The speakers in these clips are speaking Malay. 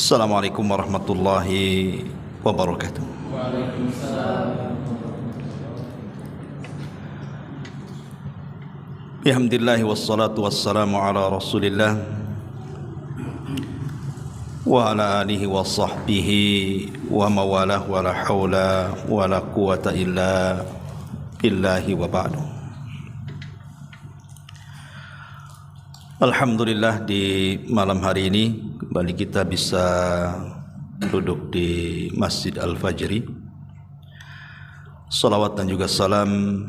Assalamualaikum warahmatullahi wabarakatuh. Waalaikumsalam. Alhamdulillah wassalatu wassalamu ala Rasulillah wa ala alihi wa sahbihi wa mawalah wa la hawla wa la quwata illa billahi wa ba'du. Alhamdulillah, di malam hari ini kembali kita bisa duduk di Masjid Al-Fajri. Salawat dan juga salam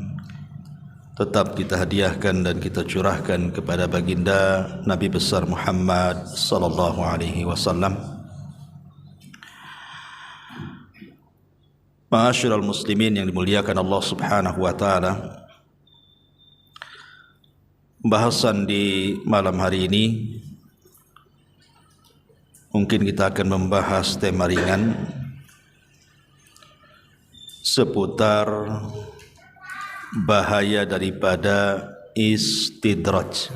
tetap kita hadiahkan dan kita curahkan kepada baginda Nabi besar Muhammad sallallahu alaihi wasallam. Ma'asyiral muslimin yang dimuliakan Allah Subhanahu wa taala, bahasan di malam hari ini mungkin kita akan membahas tema ringan seputar bahaya daripada istidraj.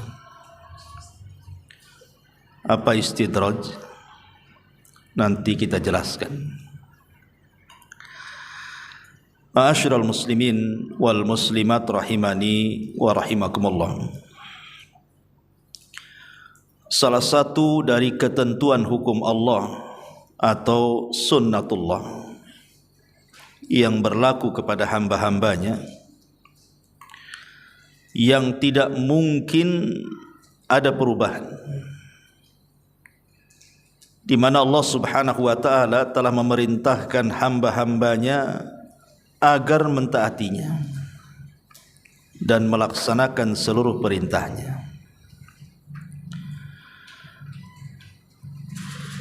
Apa istidraj? Nanti kita jelaskan. Ma'asyiral muslimin wal muslimat rahimani wa rahimakumullah. Salah satu dari ketentuan hukum Allah atau sunnatullah yang berlaku kepada hamba-hambanya, yang tidak mungkin ada perubahan, di mana Allah Subhanahu wa taala telah memerintahkan hamba-hambanya agar mentaatinya dan melaksanakan seluruh perintahnya.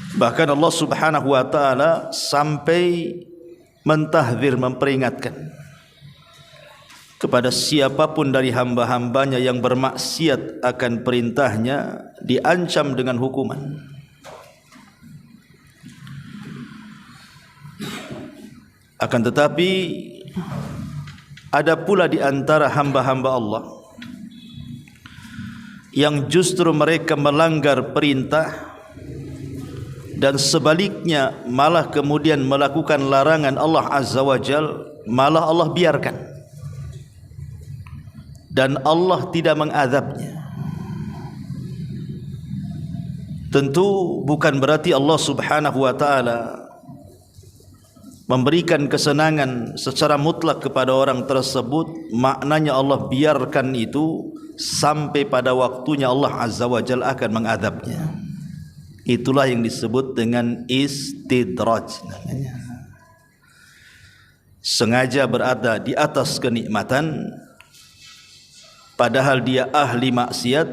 Bahkan Allah Subhanahu wa taala sampai mentahdzir, memperingatkan kepada siapapun dari hamba-hambanya yang bermaksiat akan perintahnya, diancam dengan hukuman. Akan tetapi ada pula di antara hamba-hamba Allah yang justru mereka melanggar perintah dan sebaliknya malah kemudian melakukan larangan Allah Azza wa Jal, malah Allah biarkan dan Allah tidak mengazabnya. Tentu bukan berarti Allah Subhanahu wa taala memberikan kesenangan secara mutlak kepada orang tersebut. Maknanya Allah biarkan itu sampai pada waktunya Allah Azza wa Jal akan mengazabnya. Itulah yang disebut dengan istidraj namanya. Sengaja berada di atas kenikmatan padahal dia ahli maksiat,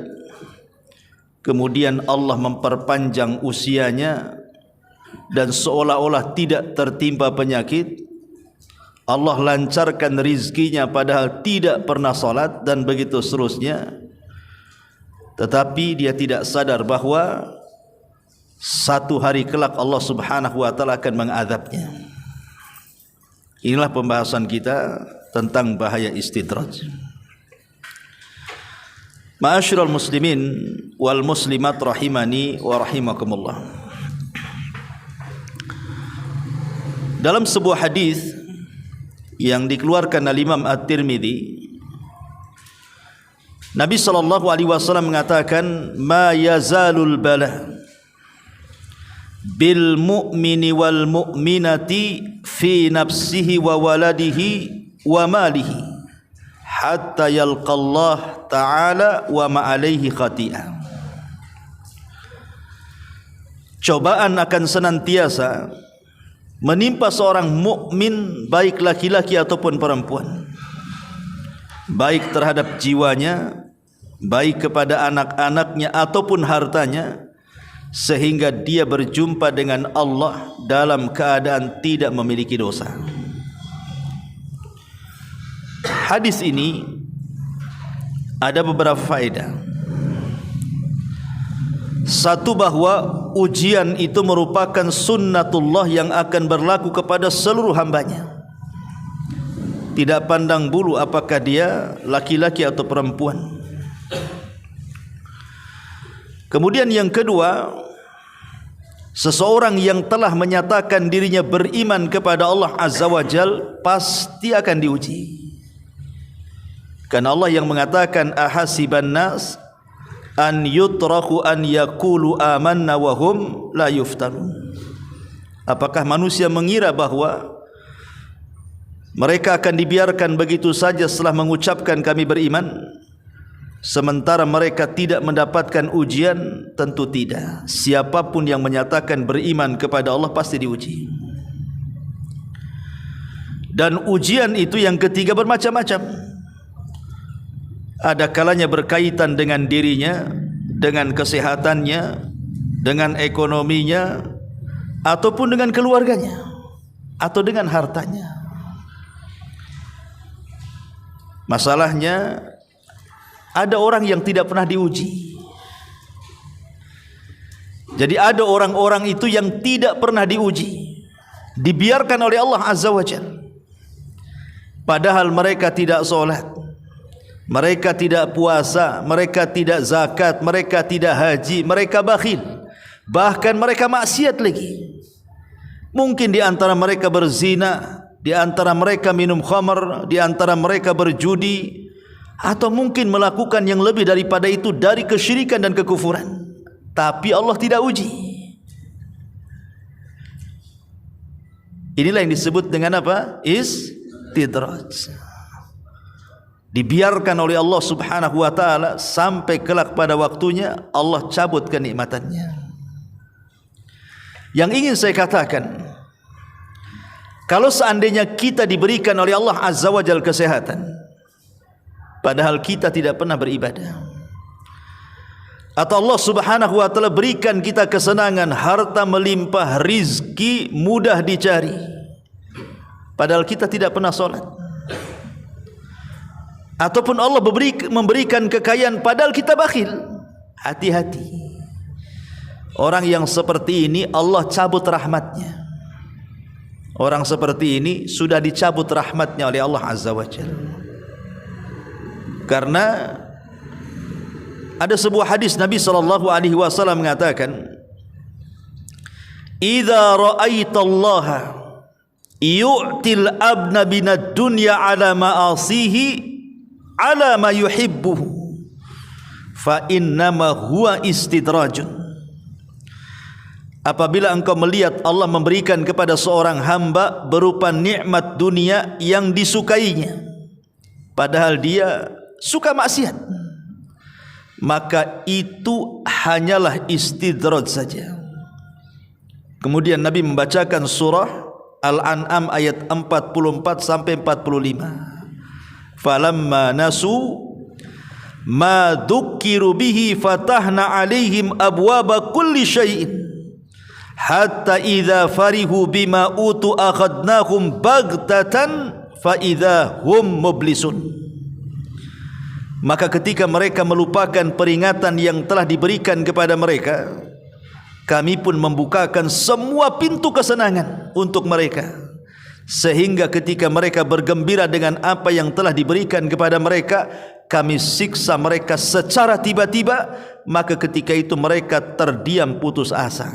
kemudian Allah memperpanjang usianya dan seolah-olah tidak tertimpa penyakit. Allah lancarkan rizkinya padahal tidak pernah salat dan begitu seterusnya. Tetapi dia tidak sadar bahwa satu hari kelak Allah Subhanahu wa taala akan mengazabnya. Inilah pembahasan kita tentang bahaya istidraj. Ma'asyiral muslimin wal muslimat rahimani wa rahimakumullah. Dalam sebuah hadis yang dikeluarkan oleh Imam At-Tirmidzi, Nabi sallallahu alaihi wasallam mengatakan, "Ma yazalul bala bil mu'mini wal mu'minati fi nafsihi wa waladihi wa malihi hatta yalqallah ta'ala wa ma alaihi khati'ah." Cobaan akan senantiasa menimpa seorang mukmin, baik laki-laki ataupun perempuan, baik terhadap jiwanya, baik kepada anak-anaknya ataupun hartanya, sehingga dia berjumpa dengan Allah dalam keadaan tidak memiliki dosa. Hadis ini ada beberapa faedah. Satu, bahwa ujian itu merupakan sunnatullah yang akan berlaku kepada seluruh hambanya, tidak pandang bulu apakah dia laki-laki atau perempuan. Kemudian yang kedua, Seseorang yang telah menyatakan dirinya beriman kepada Allah Azza wa Jal pasti akan diuji. Karena Allah yang mengatakan ahasiban nas an yutraku an yaqulu amanna wa hum la yuftanun. Apakah manusia mengira bahwa mereka akan dibiarkan begitu saja setelah mengucapkan kami beriman, sementara mereka tidak mendapatkan ujian? Tentu tidak. Siapapun yang menyatakan beriman kepada Allah pasti diuji. Dan ujian itu yang ketiga bermacam-macam. Ada kalanya berkaitan dengan dirinya, dengan kesehatannya, dengan ekonominya, ataupun dengan keluarganya, atau dengan hartanya. Masalahnya, ada orang yang tidak pernah diuji. Jadi ada orang-orang itu yang tidak pernah diuji, dibiarkan oleh Allah Azza wa Jalla. Padahal mereka tidak solat, mereka tidak puasa, mereka tidak zakat, mereka tidak haji, mereka bakhil, bahkan mereka maksiat lagi. Mungkin di antara mereka berzina, di antara mereka minum khamar, di antara mereka berjudi, atau mungkin melakukan yang lebih daripada itu dari kesyirikan dan kekufuran. Tapi Allah tidak uji. Inilah yang disebut dengan apa? Istidraj. Dibiarkan oleh Allah Subhanahu wa taala sampai kelak pada waktunya Allah cabut kenikmatannya. Yang ingin saya katakan, kalau seandainya kita diberikan oleh Allah Azza wa Jalla kesehatan, padahal kita tidak pernah beribadah, atau Allah Subhanahu wa taala berikan kita kesenangan, harta melimpah, rizki mudah dicari, padahal kita tidak pernah solat, ataupun Allah memberikan kekayaan padahal kita bakhil, hati-hati. Orang yang seperti ini Allah cabut rahmatnya. Orang seperti ini sudah dicabut rahmatnya oleh Allah Azza wa Jalla. Karena ada sebuah hadis Nabi sallallahu alaihi wasallam mengatakan, "Idza ra'aitallaha yu'til abna binad dunya ala ma'asihi ala ma yuhibbuhu fa innama huwa istidrajun." Apabila engkau melihat Allah memberikan kepada seorang hamba berupa nikmat dunia yang disukainya, padahal dia suka maksiat, maka itu hanyalah istidraj saja. Kemudian Nabi membacakan surah Al-An'am ayat 44 sampai 45. Falamma nasu ma dzukkiru bihi fatahna alaihim abwaba kulli syai'in hatta idza farihu bima utu akhadnahum baghtatan fa idza hum mublisun. Maka ketika mereka melupakan peringatan yang telah diberikan kepada mereka, kami pun membukakan semua pintu kesenangan untuk mereka, sehingga ketika mereka bergembira dengan apa yang telah diberikan kepada mereka, kami siksa mereka secara tiba-tiba, maka ketika itu mereka terdiam putus asa.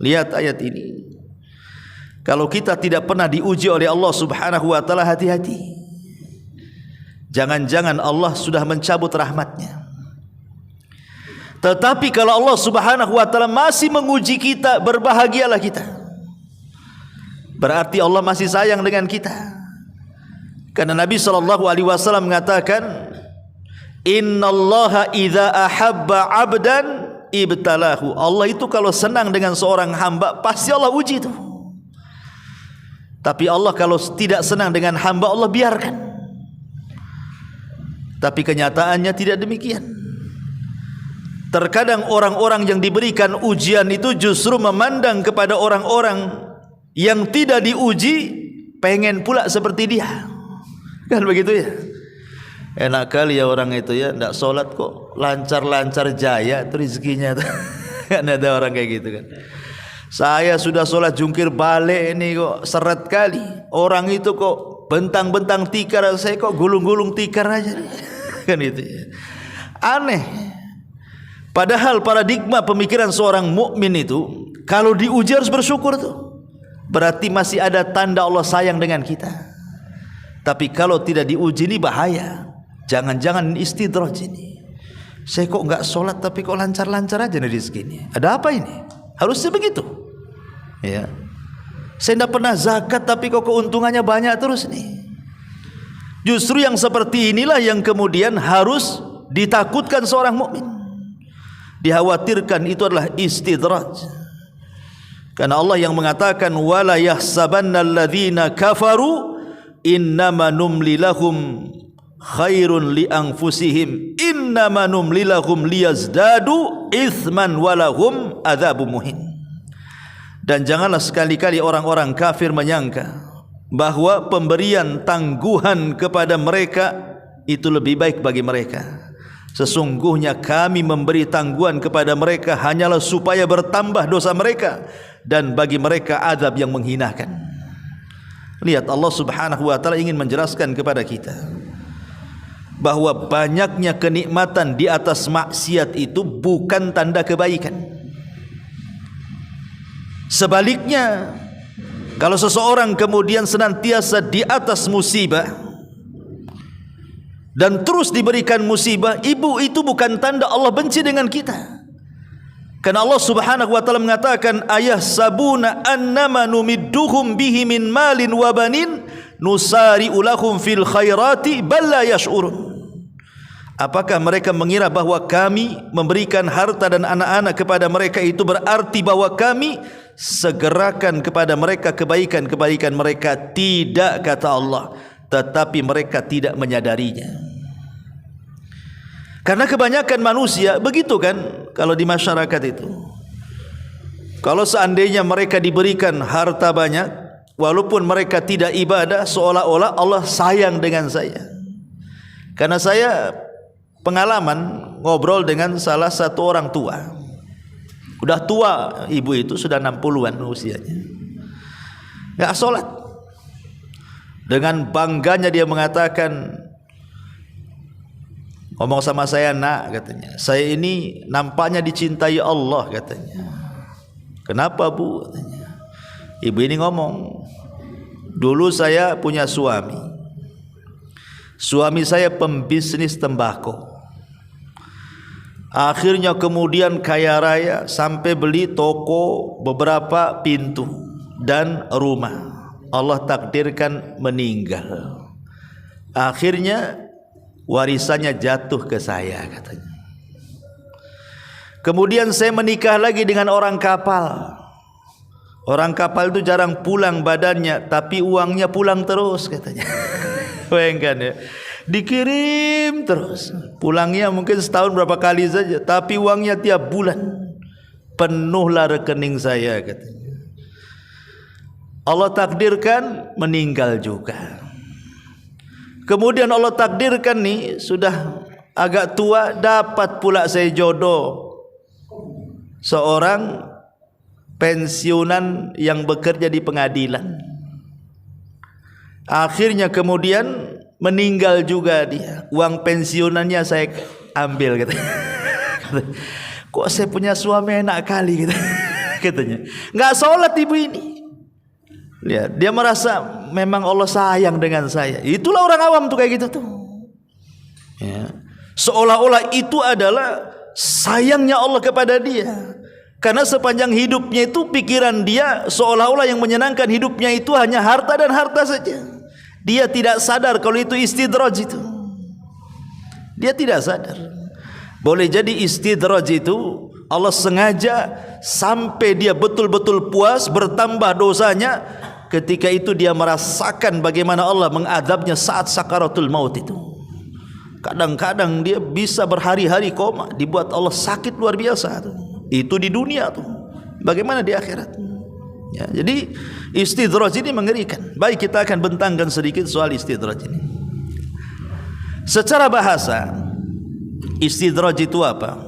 Lihat ayat ini. Kalau kita tidak pernah diuji oleh Allah Subhanahu wa taala, hati-hati. Jangan-jangan Allah sudah mencabut rahmatnya. Tetapi kalau Allah Subhanahu wa taala masih menguji kita, berbahagialah kita. Berarti Allah masih sayang dengan kita. Karena Nabi sallallahu alaihi wasallam mengatakan, "Innallaha idza ahabba 'abdan ibtalahu." Allah itu kalau senang dengan seorang hamba, pasti Allah uji itu. Tapi Allah kalau tidak senang dengan hamba, Allah biarkan. Tapi kenyataannya tidak demikian. Terkadang orang-orang yang diberikan ujian itu justru memandang kepada orang-orang yang tidak diuji, pengen pula seperti dia. Kan begitu ya? Enak kali ya orang itu ya, tidak sholat kok lancar-lancar jaya itu rezekinya. Kan ada orang kayak gitu kan. Saya sudah sholat jungkir balik ini kok seret kali. Orang itu kok bentang-bentang tikar, saya kok gulung-gulung tikar aja. Kan itu ya. Aneh. Padahal paradigma pemikiran seorang mukmin itu kalau diuji harus bersyukur tuh. Berarti masih ada tanda Allah sayang dengan kita. Tapi kalau tidak diuji ini bahaya. Jangan-jangan istidraj ini. Saya kok enggak sholat tapi kok lancar-lancar aja nih rezekinya. Ada apa ini? Harusnya begitu. Ya. Saya tidak pernah zakat tapi kok keuntungannya banyak terus nih. Justru yang seperti inilah yang kemudian harus ditakutkan seorang mukmin. Dikhawatirkan itu adalah istidraj. Karena Allah yang mengatakan wala yahsabanna alladzina kafaru innama numli lahum khairun li anfusihim innama numli lahum liyazdadu itsman walahum adzabun muhin. Dan janganlah sekali-kali orang-orang kafir menyangka bahwa pemberian tangguhan kepada mereka itu lebih baik bagi mereka. Sesungguhnya kami memberi tangguhan kepada mereka hanyalah supaya bertambah dosa mereka dan bagi mereka azab yang menghinakan. Lihat, Allah Subhanahu wa taala ingin menjelaskan kepada kita bahwa banyaknya kenikmatan di atas maksiat itu bukan tanda kebaikan. Sebaliknya, kalau seseorang kemudian senantiasa di atas musibah dan terus diberikan musibah, itu bukan tanda Allah benci dengan kita. Karena Allah Subhanahu wa taala mengatakan ayahsabuna annama numidduhum bihi min malin wa banin nusari'u lahum fil khairati bal la yash'urun. Apakah mereka mengira bahwa kami memberikan harta dan anak-anak kepada mereka itu berarti bahwa kami segerakan kepada mereka kebaikan-kebaikan mereka? Tidak, kata Allah, tetapi mereka tidak menyadarinya. Karena kebanyakan manusia begitu kan, kalau di masyarakat itu, kalau seandainya mereka diberikan harta banyak, walaupun mereka tidak ibadah, seolah-olah Allah sayang dengan saya. Karena saya pengalaman ngobrol dengan salah satu orang tua. Udah tua ibu itu, sudah 60-an usianya, gak sholat. Dengan bangganya dia mengatakan, ngomong sama saya, nak, katanya, saya ini nampaknya dicintai Allah, katanya. Kenapa, Bu? Katanya. Ibu ini ngomong, dulu saya punya suami. Suami saya pembisnis tembakau. Akhirnya kemudian kaya raya sampai beli toko, beberapa pintu dan rumah. Allah takdirkan meninggal. Akhirnya warisannya jatuh ke saya, katanya. Kemudian saya menikah lagi dengan orang kapal. Orang kapal itu jarang pulang badannya, tapi uangnya pulang terus, katanya. Bayangkan ya, dikirim terus. Pulangnya mungkin setahun berapa kali saja, tapi uangnya tiap bulan. Penuhlah rekening saya, katanya. Allah takdirkan meninggal juga. Kemudian Allah takdirkan nih sudah agak tua, dapat pula saya jodoh seorang pensiunan yang bekerja di pengadilan. Akhirnya kemudian meninggal juga dia. Uang pensiunannya saya ambil, katanya. Kok saya punya suami enak kali, katanya. Nggak sholat ibu ini. Lihat, dia merasa memang Allah sayang dengan saya. Itulah orang awam tuh kayak gitu tuh. Ya. Seolah-olah itu adalah sayangnya Allah kepada dia. Karena sepanjang hidupnya itu pikiran dia seolah-olah yang menyenangkan hidupnya itu hanya harta dan harta saja. Dia tidak sadar kalau itu istidraj itu. Dia tidak sadar. Boleh jadi istidraj itu Allah sengaja sampai dia betul-betul puas, bertambah dosanya. Ketika itu dia merasakan bagaimana Allah mengadabnya saat sakaratul maut itu. Kadang-kadang dia bisa berhari-hari koma, dibuat Allah sakit luar biasa tuh. Itu di dunia tuh. Bagaimana di akhirat? Ya, jadi istidraj ini mengerikan. Baik, kita akan bentangkan sedikit soal istidraj ini. Secara bahasa, istidraj itu apa?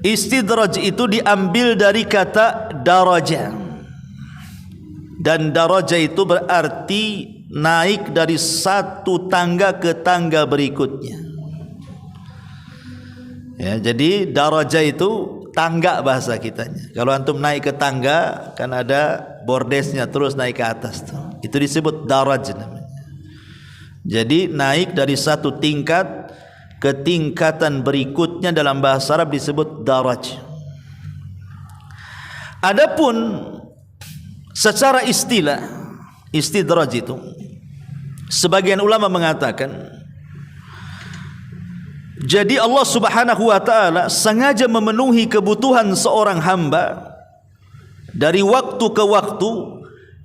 Istidraj itu diambil dari kata daraja. Dan daraja itu berarti naik dari satu tangga ke tangga berikutnya. Ya, jadi daraja itu tangga bahasa kitanya. Kalau antum naik ke tangga kan ada bordesnya terus naik ke atas tuh. Itu disebut daraj namanya. Jadi naik dari satu tingkat ke tingkatan berikutnya dalam bahasa Arab disebut daraj. Adapun secara istilah istidraj itu sebagian ulama mengatakan jadi Allah Subhanahu wa taala sengaja memenuhi kebutuhan seorang hamba dari waktu ke waktu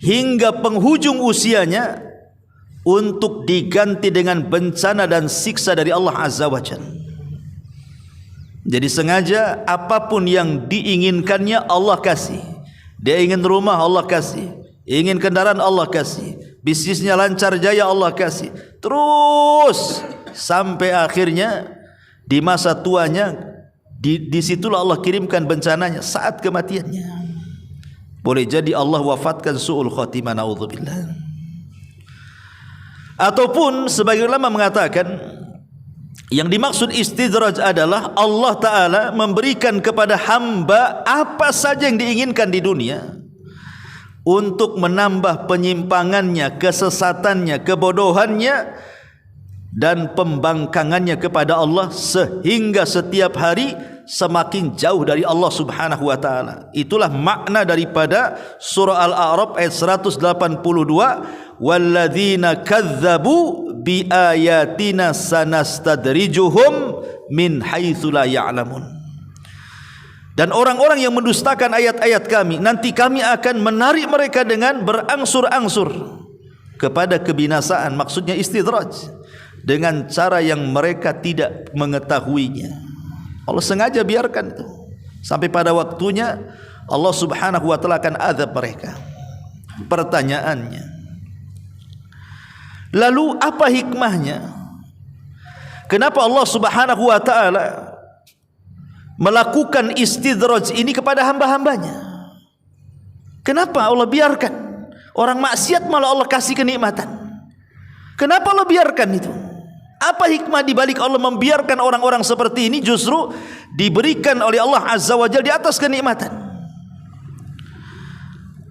hingga penghujung usianya untuk diganti dengan bencana dan siksa dari Allah Azza wa Jalla. Jadi sengaja apapun yang diinginkannya Allah kasih. Dia ingin rumah Allah kasih, ingin kendaraan Allah kasih, bisnisnya lancar jaya Allah kasih. Terus sampai akhirnya di masa tuanya disitulah Allah kirimkan bencananya saat kematiannya. Boleh jadi Allah wafatkan su'ul khatimah, naudzubillah. Ataupun sebagian ulama mengatakan yang dimaksud istidraj adalah Allah Ta'ala memberikan kepada hamba apa saja yang diinginkan di dunia untuk menambah penyimpangannya, kesesatannya, kebodohannya dan pembangkangannya kepada Allah sehingga setiap hari semakin jauh dari Allah Subhanahu wa taala. Itulah makna daripada surah Al-A'raf ayat 182, walladzina kadzdzabu biayatina sanastadrijuhum min haitsu la ya'lamun. Dan orang-orang yang mendustakan ayat-ayat kami, nanti kami akan menarik mereka dengan berangsur-angsur kepada kebinasaan. Maksudnya istidraj, dengan cara yang mereka tidak mengetahuinya. Allah sengaja biarkan itu sampai pada waktunya Allah Subhanahu wa taala akan azab mereka. Pertanyaannya, lalu apa hikmahnya? Kenapa Allah Subhanahu wa taala melakukan istidraj ini kepada hamba-hambanya? Kenapa Allah biarkan orang maksiat malah Allah kasih kenikmatan? Kenapa Allah biarkan itu? Apa hikmah di balik Allah membiarkan orang-orang seperti ini justru diberikan oleh Allah Azza wa Jalla di atas kenikmatan?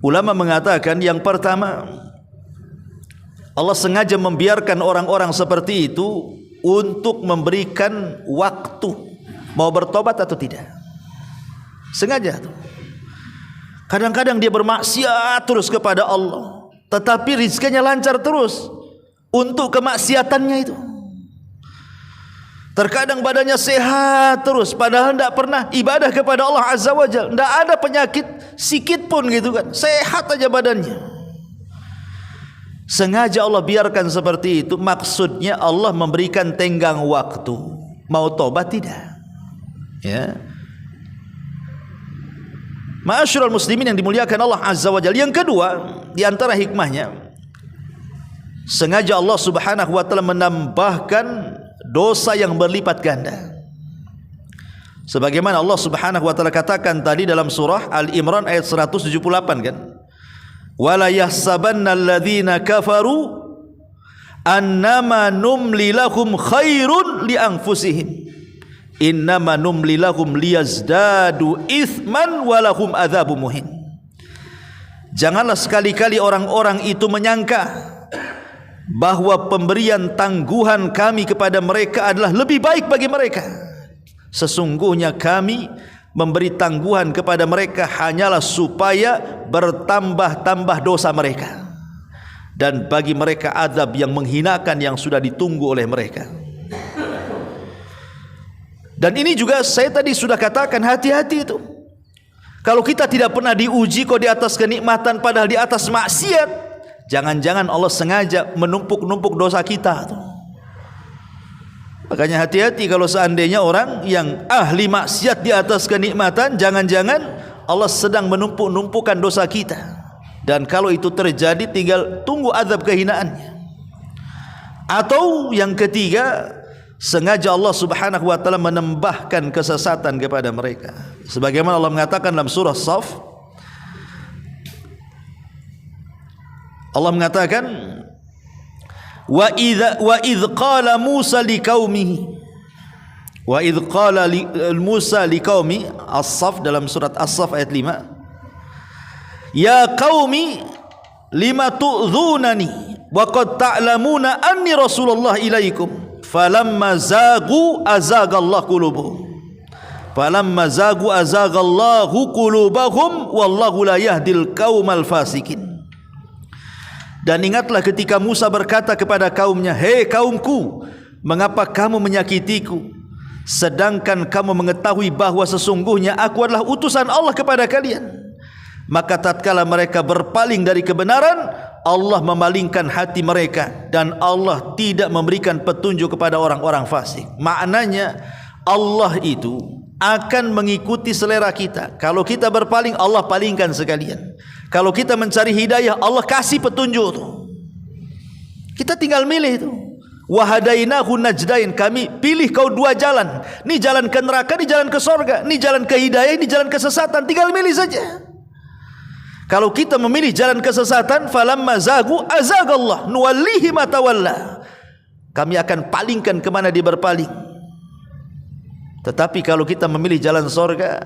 Ulama mengatakan yang pertama, Allah sengaja membiarkan orang-orang seperti itu untuk memberikan waktu mau bertobat atau tidak. Sengaja tuh. Kadang-kadang dia bermaksiat terus kepada Allah, tetapi rizkinya lancar terus untuk kemaksiatannya itu. Terkadang badannya sehat terus padahal tidak pernah ibadah kepada Allah Azza wa Jalla, tidak ada penyakit sikit pun gitu kan, sehat aja badannya. Sengaja Allah biarkan seperti itu, maksudnya Allah memberikan tenggang waktu. Mau tobat tidak? Ya. Ma'asyiral muslimin yang dimuliakan Allah Azza wa Jalla. Yang kedua, di antara hikmahnya, sengaja Allah Subhanahu wa taala menambahkan dosa yang berlipat ganda. Sebagaimana Allah Subhanahu wa taala katakan tadi dalam surah Al-Imran ayat 178 kan. Wala yahsabanna alladhina kafaru annama numli lahum khairun li anfusihim innama numli lahum liyazdadu itsman wa lahum adzabun muhin. Janganlah sekali-kali orang-orang itu menyangka bahwa pemberian tangguhan kami kepada mereka adalah lebih baik bagi mereka. Sesungguhnya kami memberi tangguhan kepada mereka hanyalah supaya bertambah-tambah dosa mereka, dan bagi mereka azab yang menghinakan yang sudah ditunggu oleh mereka. Dan ini juga saya tadi sudah katakan, hati-hati itu. Kalau kita tidak pernah diuji kok di atas kenikmatan padahal di atas maksiat, jangan-jangan Allah sengaja menumpuk-numpuk dosa kita tuh. Makanya hati-hati kalau seandainya orang yang ahli maksiat di atas kenikmatan, jangan-jangan Allah sedang menumpuk-numpukan dosa kita. Dan kalau itu terjadi tinggal tunggu azab kehinaannya. Atau yang ketiga, sengaja Allah Subhanahu wa taala menambahkan kesesatan kepada mereka. Sebagaimana Allah mengatakan dalam surah Shaf, Allah mengatakan wa idz qala Musa liqaumihi, Wa idh qala Musa liqaumi, As-Saff, dalam surat As-Saff ayat 5. Ya qaumi lima tu'dhunani wa qad ta'lamuna anni Rasulullah ilaikum falamma zagu azagallahu qulubuhum falamma zagu azagallahu qulubahum wallahu la yahdil qaumal fasikin. Dan ingatlah ketika Musa berkata kepada kaumnya, hei kaumku, mengapa kamu menyakitiku sedangkan kamu mengetahui bahawa sesungguhnya aku adalah utusan Allah kepada kalian. Maka tatkala mereka berpaling dari kebenaran, Allah memalingkan hati mereka dan Allah tidak memberikan petunjuk kepada orang-orang fasik. Maknanya Allah itu akan mengikuti selera kita. Kalau kita berpaling, Allah palingkan sekalian. Kalau kita mencari hidayah, Allah kasih petunjuk tu. Kita tinggal milih tu. Wa hadainahu najdain, kami pilih kau dua jalan. Ni jalan ke neraka, ni jalan ke surga. Ni jalan ke hidayah, ni jalan kesesatan. Tinggal milih saja. Kalau kita memilih jalan kesesatan, falamma zagu azagallah nuwallihi ma tawalla, kami akan palingkan ke mana dia berpaling. Tetapi kalau kita memilih jalan surga,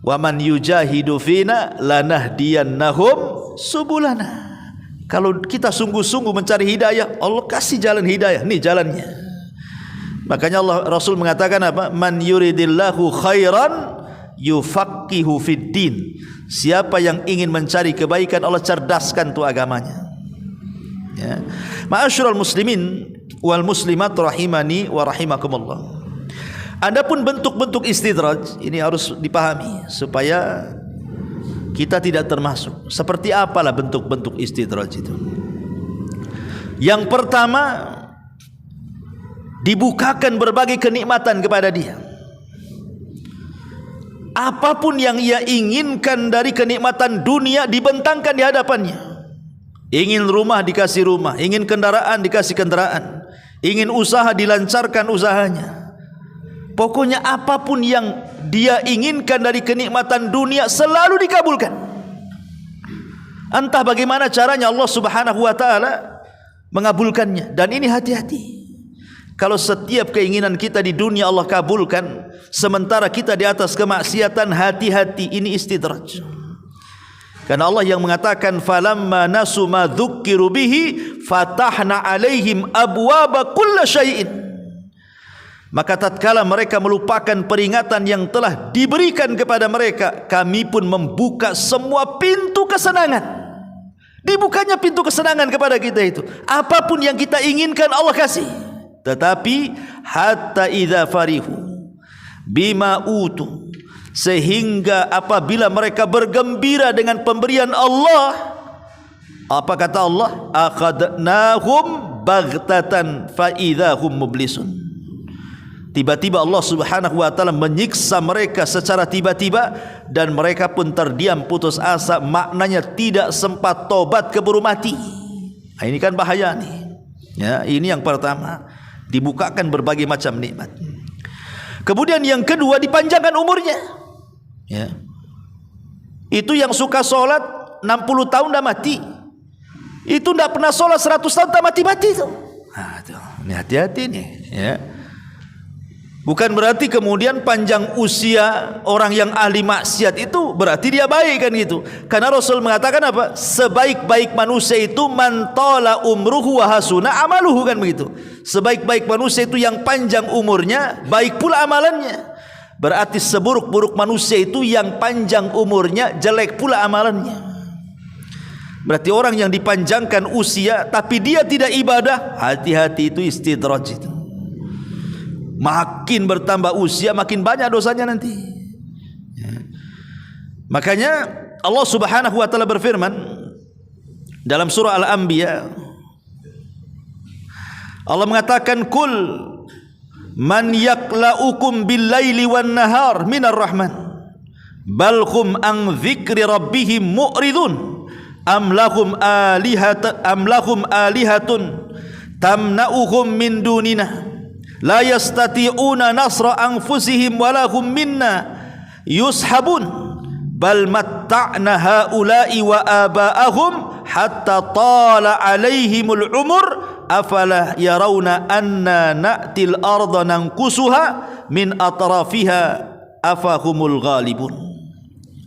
wa man yujahidu fina lanahdiyannahum subulana, kalau kita sungguh-sungguh mencari hidayah, Allah kasih jalan hidayah, ni jalannya. Makanya Rasul mengatakan apa? Man yuridillahu khairan yufaqihu fid din. Siapa yang ingin mencari kebaikan, Allah cerdaskan tu agamanya. Ya. Ma'asyiral muslimin wal muslimat rahimani wa rahimakumullah. Adapun bentuk-bentuk istidraj ini harus dipahami supaya kita tidak termasuk. Seperti apalah bentuk-bentuk istidraj itu? Yang pertama, dibukakan berbagai kenikmatan kepada dia. Apapun yang ia inginkan dari kenikmatan dunia dibentangkan di hadapannya. Ingin rumah dikasih rumah, ingin kendaraan dikasih kendaraan, ingin usaha dilancarkan usahanya. Pokoknya apapun yang dia inginkan dari kenikmatan dunia selalu dikabulkan. Entah bagaimana caranya Allah Subhanahu wa taala mengabulkannya. Dan ini hati-hati. Kalau setiap keinginan kita di dunia Allah kabulkan, sementara kita di atas kemaksiatan, hati-hati, ini istidraj. Karena Allah yang mengatakan falamma nasu ma dzukkiru bihi fatahna alaihim abwaba kulli syai'in. Maka tatkala mereka melupakan peringatan yang telah diberikan kepada mereka, kami pun membuka semua pintu kesenangan. Dibukanya pintu kesenangan kepada kita itu. Apapun yang kita inginkan Allah kasih. Tetapi hatta idza farihu bima utu, sehingga apabila mereka bergembira dengan pemberian Allah, apa kata Allah? Akhadnahum baghtatan fa idzahum mublisun. Tiba-tiba Allah Subhanahu wa taala menyiksa mereka secara tiba-tiba dan mereka pun terdiam putus asa, maknanya tidak sempat tobat, keburu mati. Nah, ini kan bahaya nih. Ya, ini yang pertama, dibukakan berbagai macam nikmat. Kemudian yang kedua, dipanjangkan umurnya. Ya. Itu yang suka sholat 60 tahun dah mati. Itu tidak pernah sholat 100 tahun tak mati-mati itu. Nah, ini hati-hati nih. Ya. Bukan berarti kemudian panjang usia orang yang ahli maksiat itu berarti dia baik kan gitu. Karena Rasul mengatakan apa? Sebaik-baik manusia itu man tala umruhu wa hasuna amaluhu, kan begitu. Sebaik-baik manusia itu yang panjang umurnya, baik pula amalannya. Berarti seburuk-buruk manusia itu yang panjang umurnya, jelek pula amalannya. Berarti orang yang dipanjangkan usia tapi dia tidak ibadah, hati-hati, itu istidraj itu. Makin bertambah usia makin banyak dosanya nanti. Ya. Makanya Allah Subhanahu wa taala berfirman dalam surah Al-Anbiya, Allah mengatakan kul man yaklaukum bil laili wan nahar minar rahman bal hum an dzikri rabbihim mu'ridun am lahum alihatun tamna'uhum min dunina la yastati'una nasra anfusihim walahum minna yushabun bal matta'na haula'i wa aba'ahum hatta tala alaihimul umur afala yarawna anna na'til arda nanqusuha min atrafiha afahumul ghalibun.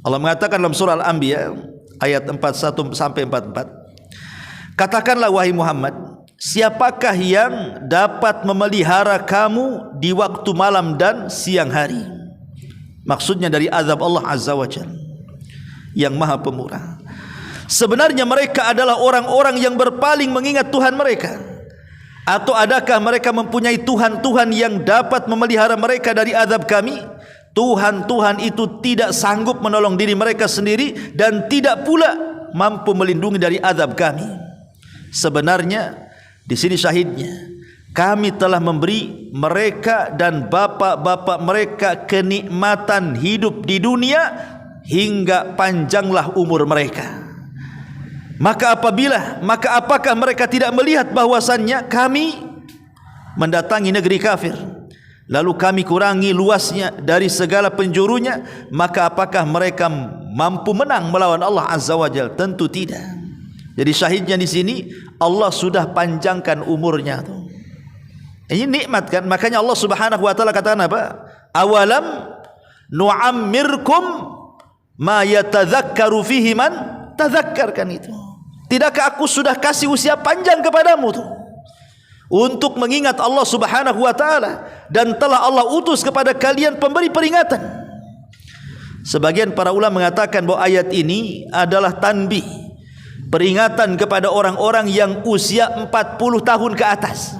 Allah mengatakan dalam surah Al-Anbiya ayat 41 sampai 44, katakanlah wahai Muhammad, siapakah yang dapat memelihara kamu di waktu malam dan siang hari? Maksudnya dari azab Allah Azza wa Jalla yang Maha Pemurah. Sebenarnya mereka adalah orang-orang yang berpaling mengingat Tuhan mereka. Atau adakah mereka mempunyai Tuhan-Tuhan yang dapat memelihara mereka dari azab kami? Tuhan-Tuhan itu tidak sanggup menolong diri mereka sendiri dan tidak pula mampu melindungi dari azab kami. Sebenarnya di sini syahidnya, kami telah memberi mereka dan bapak-bapak mereka kenikmatan hidup di dunia hingga panjanglah umur mereka. Maka apakah mereka tidak melihat bahwasannya kami mendatangi negeri kafir, lalu kami kurangi luasnya dari segala penjurunya? Maka apakah mereka mampu menang melawan Allah Azza wa Jalla? Tentu tidak. Jadi syahidnya di sini Allah sudah panjangkan umurnya tuh. Ini nikmat kan? Makanya Allah Subhanahu wa taala katakan apa? Awalam nu'ammirkum ma yatadzakkaru fihi man tadzakkar, kan itu. Tidakkah aku sudah kasih usia panjang kepadamu tuh untuk mengingat Allah Subhanahu wa taala, dan telah Allah utus kepada kalian pemberi peringatan. Sebagian para ulama mengatakan bahwa ayat ini adalah tanbih, peringatan kepada orang-orang yang usia 40 tahun ke atas.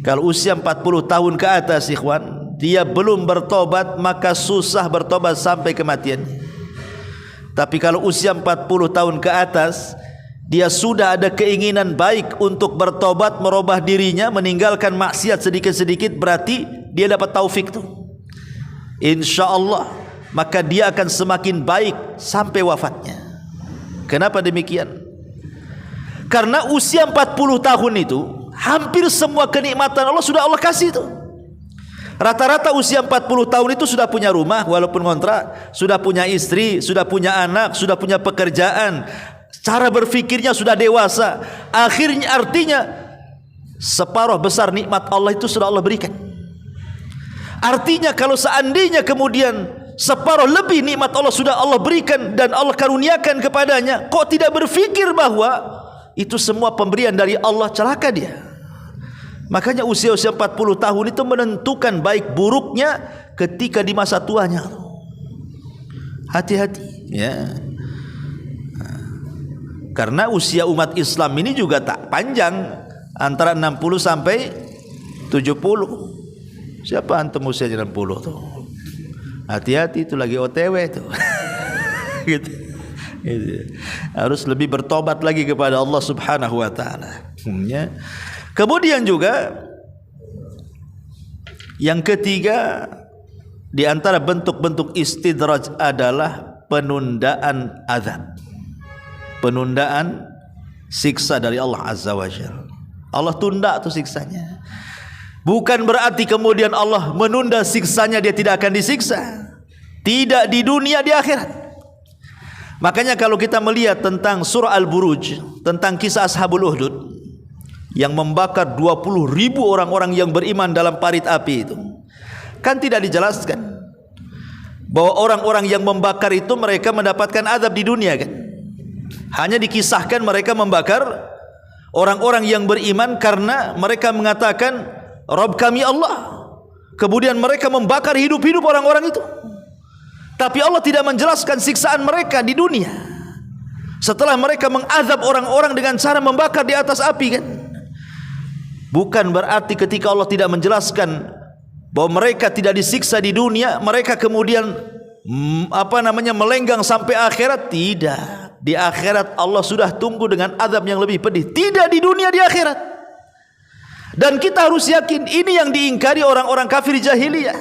Kalau usia 40 tahun ke atas, ikhwan, dia belum bertobat, maka susah bertobat sampai kematian. Tapi kalau usia 40 tahun ke atas, dia sudah ada keinginan baik untuk bertobat, merubah dirinya, meninggalkan maksiat sedikit-sedikit, berarti dia dapat taufik tuh, insyaallah. Maka dia akan semakin baik sampai wafatnya. Kenapa demikian? Karena usia 40 tahun itu hampir semua kenikmatan Allah sudah Allah kasih tuh. Rata-rata usia 40 tahun itu sudah punya rumah walaupun kontrak, sudah punya istri, sudah punya anak, sudah punya pekerjaan, cara berfikirnya sudah dewasa. Akhirnya artinya separuh besar nikmat Allah itu sudah Allah berikan. Artinya kalau seandainya kemudian separuh lebih nikmat Allah sudah Allah berikan dan Allah karuniakan kepadanya, kok tidak berfikir bahwa itu semua pemberian dari Allah, celaka dia. Makanya usia-usia 40 tahun itu menentukan baik buruknya ketika di masa tuanya. Hati-hati ya. Karena usia umat Islam ini juga tak panjang, antara 60 sampai 70. Siapa antum usianya 60 tuh? Hati-hati, itu lagi OTW tuh. Gitu. Harus lebih bertobat lagi kepada Allah Subhanahu wa taala. Ya. Kemudian juga yang ketiga di antara bentuk-bentuk istidraj adalah penundaan azab. Penundaan siksa dari Allah Azza wa Jalla. Allah tunda tuh siksanya. Bukan berarti kemudian Allah menunda siksanya, dia tidak akan disiksa. Tidak di dunia, di akhirat. Makanya kalau kita melihat tentang surah Al-Buruj, tentang kisah Ashabul Uhdud yang membakar 20.000 orang-orang yang beriman dalam parit api itu, kan tidak dijelaskan bahwa orang-orang yang membakar itu mereka mendapatkan azab di dunia, kan? Hanya dikisahkan mereka membakar orang-orang yang beriman karena mereka mengatakan Rabb kami Allah. Kemudian mereka membakar hidup-hidup orang-orang itu. Tapi Allah tidak menjelaskan siksaan mereka di dunia setelah mereka mengazab orang-orang dengan cara membakar di atas api, kan? Bukan berarti ketika Allah tidak menjelaskan bahwa mereka tidak disiksa di dunia, mereka kemudian melenggang sampai akhirat. Tidak. Di akhirat Allah sudah tunggu dengan azab yang lebih pedih. Tidak di dunia, di akhirat. Dan kita harus yakin ini yang diingkari orang-orang kafir jahiliyah,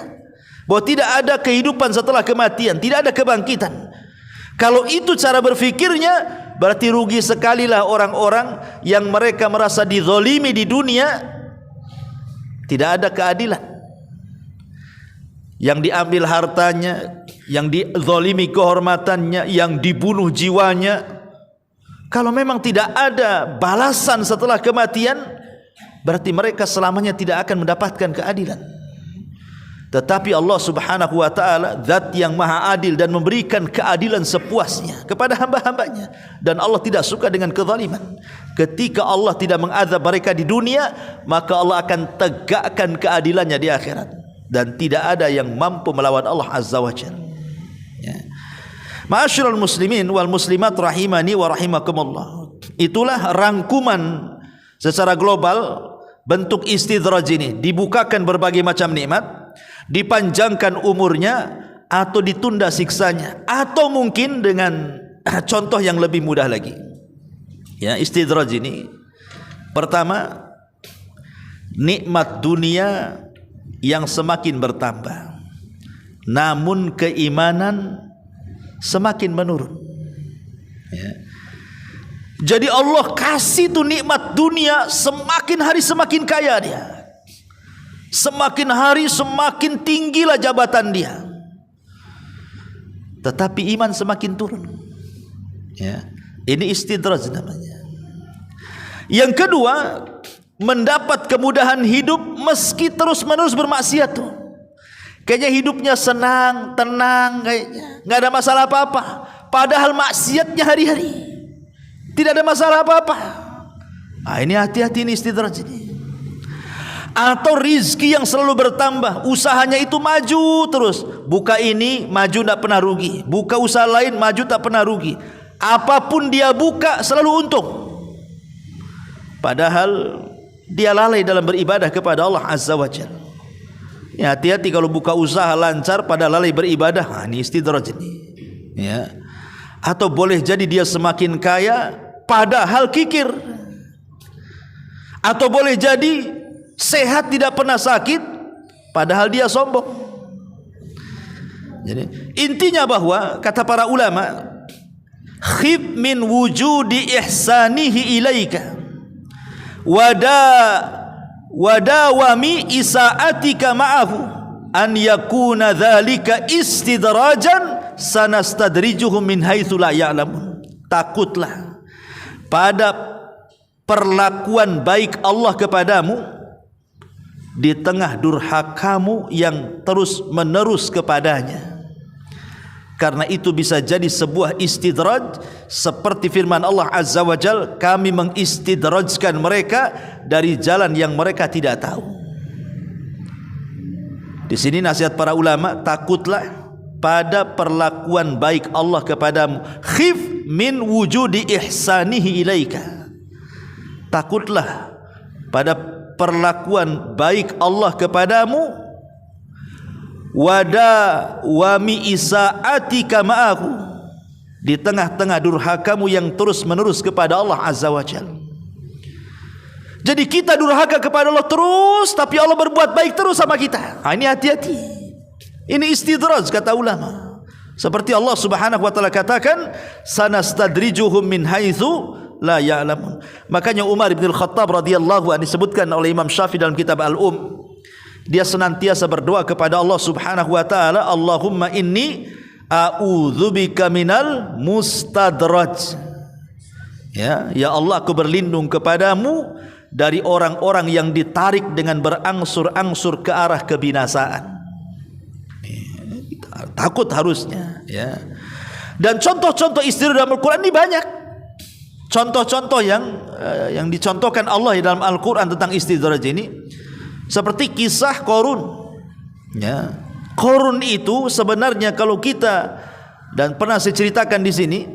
bahwa tidak ada kehidupan setelah kematian, tidak ada kebangkitan. Kalau itu cara berfikirnya, berarti rugi sekalilah orang-orang yang mereka merasa dizalimi di dunia. Tidak ada keadilan, yang diambil hartanya, yang dizalimi kehormatannya, yang dibunuh jiwanya. Kalau memang tidak ada balasan setelah kematian, berarti mereka selamanya tidak akan mendapatkan keadilan. Tetapi Allah Subhanahu wa taala zat yang maha adil dan memberikan keadilan sepuasnya kepada hamba-hambanya, dan Allah tidak suka dengan kezaliman. Ketika Allah tidak mengazab mereka di dunia, maka Allah akan tegakkan keadilannya di akhirat, dan tidak ada yang mampu melawan Allah Azza wa Jalla. Ya. Ma'asyiral muslimin wal muslimat rahimani wa rahimakumullah. Itulah rangkuman secara global bentuk istidraj ini. Dibukakan berbagai macam nikmat, dipanjangkan umurnya, atau ditunda siksanya, atau mungkin dengan contoh yang lebih mudah lagi. Ya, istidraj ini pertama, nikmat dunia yang semakin bertambah, namun keimanan semakin menurun. Ya. Jadi Allah kasih tu nikmat dunia, semakin hari semakin kaya dia, semakin hari semakin tinggilah jabatan dia, tetapi iman semakin turun. Ya. Ini istidraj namanya. Yang kedua, mendapat kemudahan hidup meski terus-menerus bermaksiat tuh. Kayaknya hidupnya senang, tenang, kayaknya nggak ada masalah apa-apa, padahal maksiatnya hari-hari, tidak ada masalah apa-apa. Nah, ini hati-hati, ini istidraj ini. Atau rizki yang selalu bertambah, usahanya itu maju terus, buka ini maju tak pernah rugi, buka usaha lain maju tak pernah rugi, apapun dia buka selalu untung, padahal dia lalai dalam beribadah kepada Allah Azza wa Jalla. Ya, hati-hati kalau buka usaha lancar pada lalai beribadah. Nah, ini istidraj ini. Ya. Atau boleh jadi dia semakin kaya padahal kikir. Atau boleh jadi sehat tidak pernah sakit padahal dia sombong. Jadi intinya bahwa kata para ulama, khif min wujudi ihsanihi ilaika wadawami isa'atika ma'ahu an yakuna dhalika istidrajan sanastadrijuhum min haitsu la ya'lamun. Takutlah pada perlakuan baik Allah kepadamu di tengah durhakamu yang terus menerus kepadanya, karena itu bisa jadi sebuah istidraj, seperti firman Allah Azza wa Jal, kami mengistidrajkan mereka dari jalan yang mereka tidak tahu. Di sini nasihat para ulama, takutlah pada perlakuan baik Allah kepadamu, khif min wujudi ihsanihi ilaika. Takutlah pada perlakuan baik Allah kepadamu, wadawami isa'atika ma'ahu, di tengah-tengah durhakamu yang terus menerus kepada Allah Azza wa Jalla. Jadi kita durhaka kepada Allah terus, tapi Allah berbuat baik terus sama kita. Nah, ini hati-hati. Ini istidraj kata ulama. Seperti Allah Subhanahu wa taala katakan, sanastadrijuhum min haitsu la ya'lamun. Makanya Umar bin Al-Khattab radhiyallahu anhu disebutkan oleh Imam Syafi'i dalam kitab Al-Um, dia senantiasa berdoa kepada Allah Subhanahu wa taala, Allahumma inni a'udzubika minal mustadraj. Ya Allah, aku berlindung kepadamu dari orang-orang yang ditarik dengan berangsur-angsur ke arah kebinasaan. Takut harusnya, ya. Dan contoh-contoh istidraj dalam Al-Qur'an ini banyak. Contoh-contoh yang dicontohkan Allah dalam Al-Qur'an tentang istidraj ini, seperti kisah Qarun. Ya. Qarun itu sebenarnya kalau kita, dan pernah saya ceritakan di sini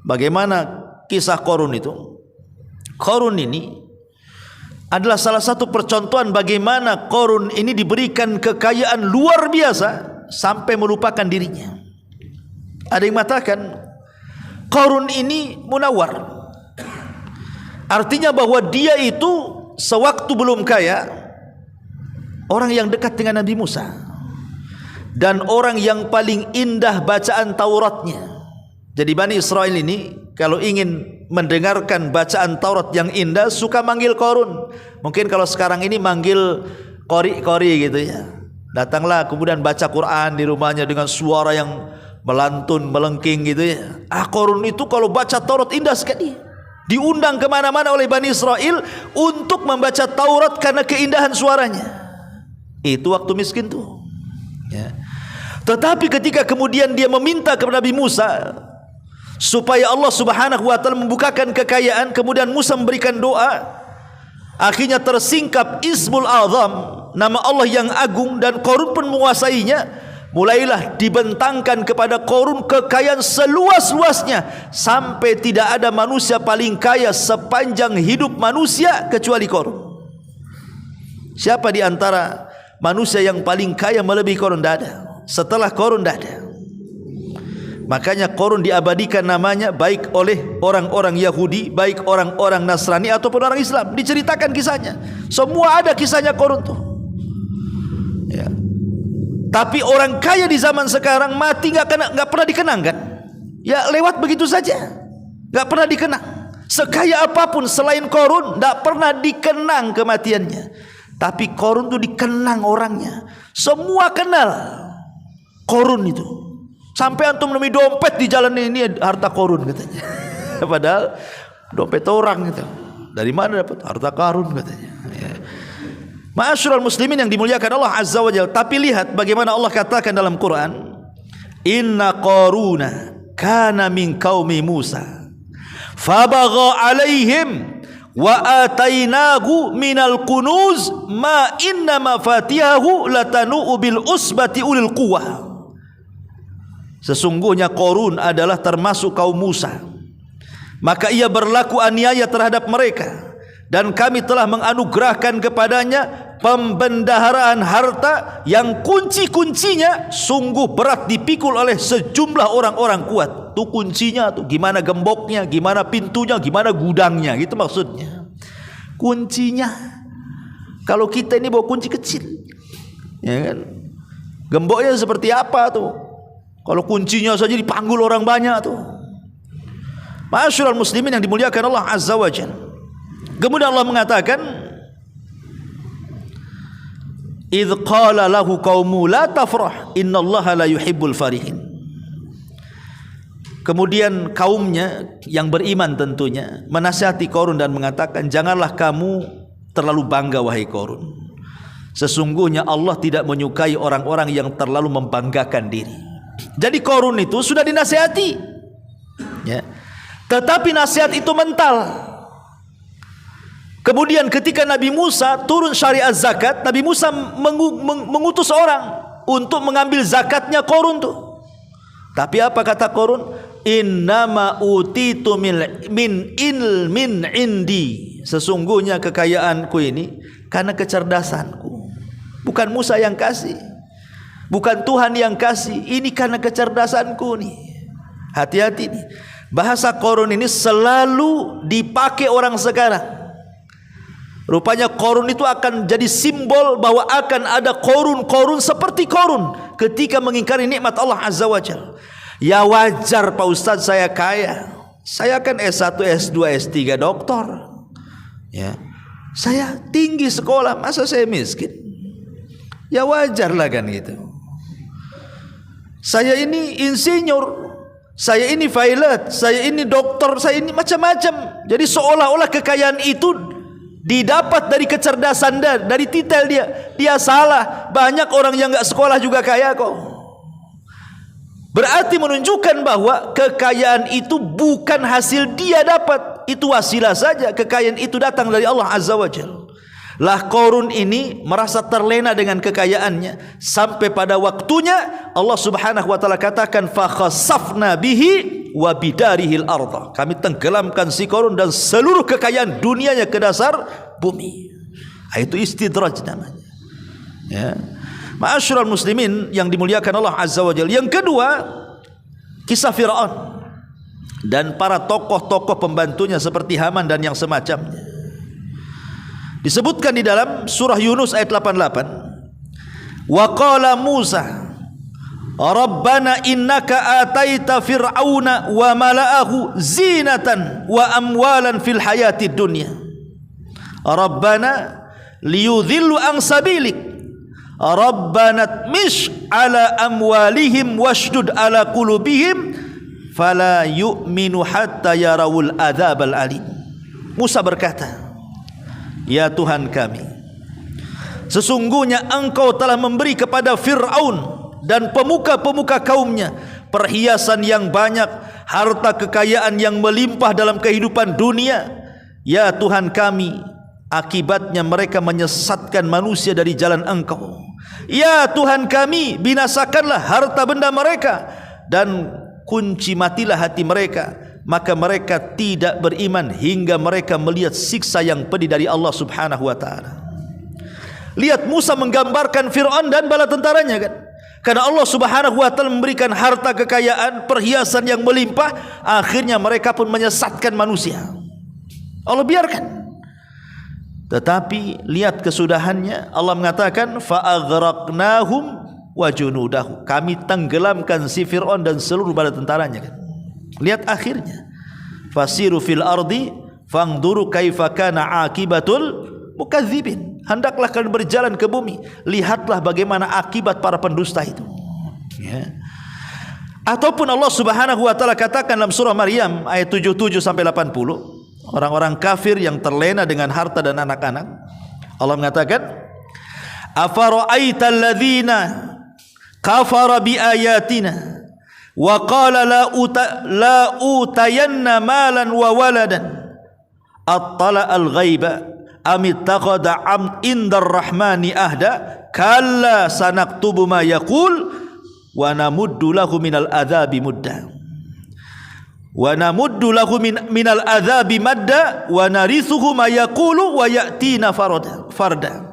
bagaimana kisah Qarun itu. Qarun ini adalah salah satu percontohan bagaimana Qarun ini diberikan kekayaan luar biasa sampai melupakan dirinya. Ada yang mengatakan Qarun ini munawwar, artinya bahwa dia itu sewaktu belum kaya orang yang dekat dengan Nabi Musa, dan orang yang paling indah bacaan Tauratnya. Jadi Bani Israel ini kalau ingin mendengarkan bacaan Taurat yang indah suka manggil Qarun. Mungkin kalau sekarang ini manggil qori-qori gitu ya. Datanglah kemudian baca Quran di rumahnya dengan suara yang melantun, melengking gitu ya. Qarun itu kalau baca Taurat indah sekali. diundang kemana-mana oleh Bani Israel untuk membaca Taurat karena keindahan suaranya. Itu waktu miskin tuh, ya. Tetapi ketika kemudian dia meminta kepada Nabi Musa supaya Allah Subhanahu wa taala membukakan kekayaan, kemudian Musa memberikan doa, akhirnya tersingkap Ismul Azam, nama Allah yang agung, dan Qarun pun menguasainya. Mulailah dibentangkan kepada Qarun kekayaan seluas-luasnya, sampai tidak ada manusia paling kaya sepanjang hidup manusia kecuali Qarun. Siapa di antara manusia yang paling kaya melebihi Qarun? Tidak ada. Setelah Qarun tidak ada. Makanya Qarun diabadikan namanya baik oleh orang-orang Yahudi, baik orang-orang Nasrani ataupun orang Islam. Diceritakan kisahnya. Semua ada kisahnya Qarun tuh, ya. Tapi orang kaya di zaman sekarang mati nggak pernah dikenang kan? Ya lewat begitu saja, nggak pernah dikenang. Sekaya apapun selain Qarun nggak pernah dikenang kematiannya. Tapi Qarun itu dikenang orangnya. Semua kenal Qarun itu. Sampai antum nemu dompet di jalan ini harta Qarun katanya. Padahal dompet orang itu. Dari mana dapat? Harta Qarun katanya. Ya. Ma'asyiral muslimin yang dimuliakan Allah Azza wa Jalla. Tapi lihat bagaimana Allah katakan dalam Quran, Inna Qaruna kana min qaumi Musa fabagha alaihim wa atainahu minal kunuz ma inna mafatihahu latanu bil usbati ulil quwwah. Sesungguhnya Qarun adalah termasuk kaum Musa, maka ia berlaku aniaya terhadap mereka, dan kami telah menganugerahkan kepadanya pembendaharaan harta yang kunci-kuncinya sungguh berat dipikul oleh sejumlah orang-orang kuat. Tuh kuncinya tuh, gimana gemboknya, gimana pintunya, gimana gudangnya, gitu maksudnya. Kuncinya. Kalau kita ini bawa kunci kecil, ya kan? Gemboknya seperti apa tuh? Kalau kuncinya saja dipanggul orang banyak tuh. Ma'asyiral muslimin yang dimuliakan Allah Azza wa Jalla. Kemudian Allah mengatakan, idz qala lahu qaumu la tafrah innallaha la yuhibbul farihin. Kemudian kaumnya yang beriman tentunya menasihati Qarun dan mengatakan, janganlah kamu terlalu bangga wahai Qarun. Sesungguhnya Allah tidak menyukai orang-orang yang terlalu membanggakan diri. Jadi Qarun itu sudah dinasihati, ya. Tetapi nasihat itu mental. Kemudian ketika Nabi Musa turun syariat zakat, Nabi Musa mengutus orang untuk mengambil zakatnya Qarun tuh. Tapi apa kata Qarun? Innama utitu min ilmin indi. Sesungguhnya kekayaanku ini karena kecerdasanku. Bukan Musa yang kasih, bukan Tuhan yang kasih. Ini karena kecerdasanku nih. Hati-hati nih. Bahasa Qarun ini selalu dipakai orang sekarang. Rupanya Qarun itu akan jadi simbol bahwa akan ada Qarun seperti Qarun ketika mengingkari nikmat Allah Azza wa Jalla. Ya wajar Pak Ustadz, saya kaya. Saya kan S1, S2, S3 doktor. Ya. Saya tinggi sekolah, masa saya miskin? Ya wajar lah kan gitu. Saya ini insinyur, saya ini pilot, saya ini dokter, saya ini macam-macam. Jadi seolah-olah kekayaan itu didapat dari kecerdasan dan dari titel dia. Dia salah. Banyak orang yang enggak sekolah juga kaya kok. Berarti menunjukkan bahwa kekayaan itu bukan hasil dia dapat, itu wasilah saja. Kekayaan itu datang dari Allah Azza wa Jalla. Lah Qarun ini merasa terlena dengan kekayaannya, sampai pada waktunya Allah Subhanahu wa taala katakan fa khasafna bihi wa bidarihil arda. Kami tenggelamkan si Qarun dan seluruh kekayaan dunianya ke dasar bumi. Itu istidraj namanya. Ya. Ma'asyiral muslimin yang dimuliakan Allah Azza wa Jalla. Yang kedua, kisah Firaun dan para tokoh-tokoh pembantunya seperti Haman dan yang semacamnya. Disebutkan di dalam surah Yunus ayat 88. Wa qala Musa Rabbana innaka ataita fir'auna wa mala'ahu zinatan wa amwalan fil hayatid dunya. Rabbana liyudhillu an sabilik. Rabbana tmish ala amwalihim washdud ala qulubihim fala yu'minu hatta yarawul adzabal alim. Musa berkata, "Ya Tuhan kami, sesungguhnya Engkau telah memberi kepada Fir'aun dan pemuka-pemuka kaumnya perhiasan yang banyak, harta kekayaan yang melimpah dalam kehidupan dunia. Ya Tuhan kami, akibatnya mereka menyesatkan manusia dari jalan Engkau. Ya Tuhan kami, binasakanlah harta benda mereka dan kunci matilah hati mereka, maka mereka tidak beriman hingga mereka melihat siksa yang pedih dari Allah Subhanahu wa taala." Lihat Musa menggambarkan Fir'aun dan bala tentaranya kan. Karena Allah Subhanahu wa taala memberikan harta kekayaan, perhiasan yang melimpah, akhirnya mereka pun menyesatkan manusia. Allah biarkan. Tetapi lihat kesudahannya, Allah mengatakan fa'aghraqnahum wa junudahu. Kami tenggelamkan si Fir'aun dan seluruh bala tentaranya kan. Lihat akhirnya. Fasiru fil ardi fangduru kaifa kana akibatul mukadzibin. Hendaklah kalian berjalan ke bumi, lihatlah bagaimana akibat para pendusta itu. Ya. Ataupun Allah Subhanahu wa taala katakan dalam surah Maryam ayat 77 sampai 80, orang-orang kafir yang terlena dengan harta dan anak-anak, Allah mengatakan, "Afara'aital ladzina kafara biayatina wa qala la utayanna malan wa waladan attala al-ghaiba am ittakhadha indar rahmani ahda kalla sanaktubu ma yaqul wa namuddu lahu minal adzabi mudda wa namuddu lahu minal adzabi madda wa narithuhu ma yaqulu wa ya'tina farda."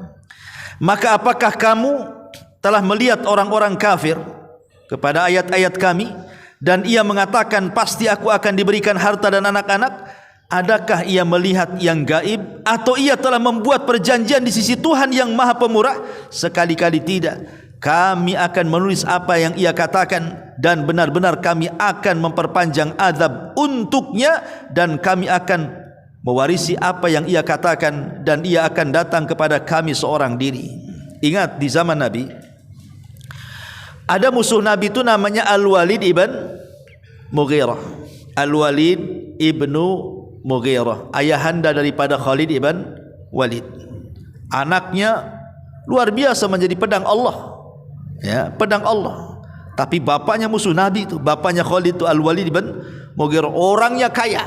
Maka apakah kamu telah melihat orang-orang kafir kepada ayat-ayat kami dan ia mengatakan pasti aku akan diberikan harta dan anak-anak? Adakah ia melihat yang gaib atau ia telah membuat perjanjian di sisi Tuhan yang Maha Pemurah? Sekali-kali tidak. Kami akan menulis apa yang ia katakan dan benar-benar kami akan memperpanjang azab untuknya dan kami akan mewarisi apa yang ia katakan dan ia akan datang kepada kami seorang diri. Ingat di zaman Nabi ada musuh Nabi itu namanya Al-Walid ibn Mughirah. Al-Walid ibnu Mughirah, ayahanda daripada Khalid ibn Walid. Anaknya luar biasa menjadi pedang Allah. Ya, pedang Allah. Tapi bapaknya musuh Nabi itu, bapaknya Khalid itu Al-Walid ibn Mughirah, orangnya kaya.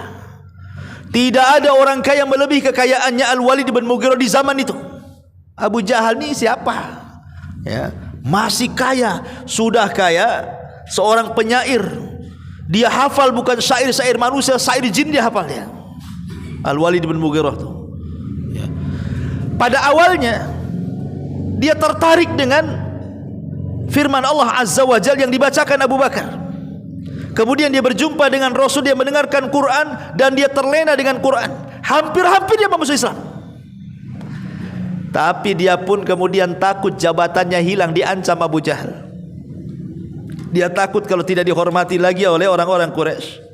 Tidak ada orang kaya melebihi kekayaannya Al-Walid ibn Mughirah di zaman itu. Abu Jahal ni siapa? Ya, masih kaya, sudah kaya, seorang penyair. Dia hafal bukan syair-syair manusia, syair jin dia hafal dia. Al-Walid bin Mughirah tu. Ya. Pada awalnya dia tertarik dengan firman Allah Azza wa Jalla yang dibacakan Abu Bakar. Kemudian dia berjumpa dengan Rasul, dia mendengarkan Quran dan dia terlena dengan Quran. Hampir-hampir dia masuk Islam. Tapi dia pun kemudian takut jabatannya hilang, diancam Abu Jahal. Dia takut kalau tidak dihormati lagi oleh orang-orang Quraisy.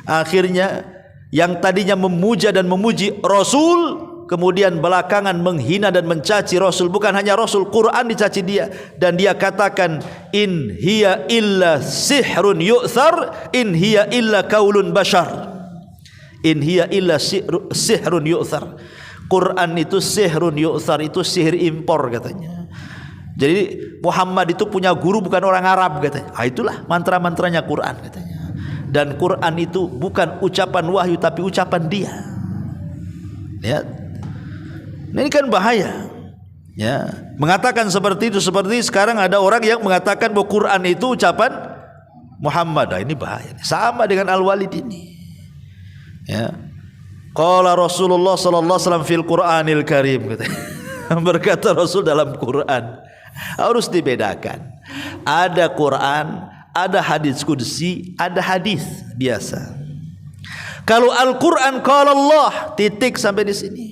Akhirnya yang tadinya memuja dan memuji Rasul, kemudian belakangan menghina dan mencaci Rasul. Bukan hanya Rasul, Quran dicaci dia. Dan dia katakan, in hiya illa sihrun yu'thar, in hiya illa kaulun bashar. In hiya illa sihrun yu'thar. Quran itu sihrun yu'thar, itu sihir impor katanya. Jadi Muhammad itu punya guru bukan orang Arab katanya. Itulah mantra-mantranya Quran katanya. Dan Quran itu bukan ucapan wahyu tapi ucapan dia. Lihat. Ini kan bahaya. Ya, mengatakan seperti itu, seperti sekarang ada orang yang mengatakan bahwa Quran itu ucapan Muhammad. Ini bahaya. Sama dengan Al-Walid ini. Ya. Qala Rasulullah sallallahu alaihi wasallam fil Qur'anil Karim katanya. Berkata Rasul dalam Quran. Harus dibedakan. Ada Quran, ada hadis qudsi, ada hadis biasa. Kalau Al-Quran qala Allah, titik sampai di sini.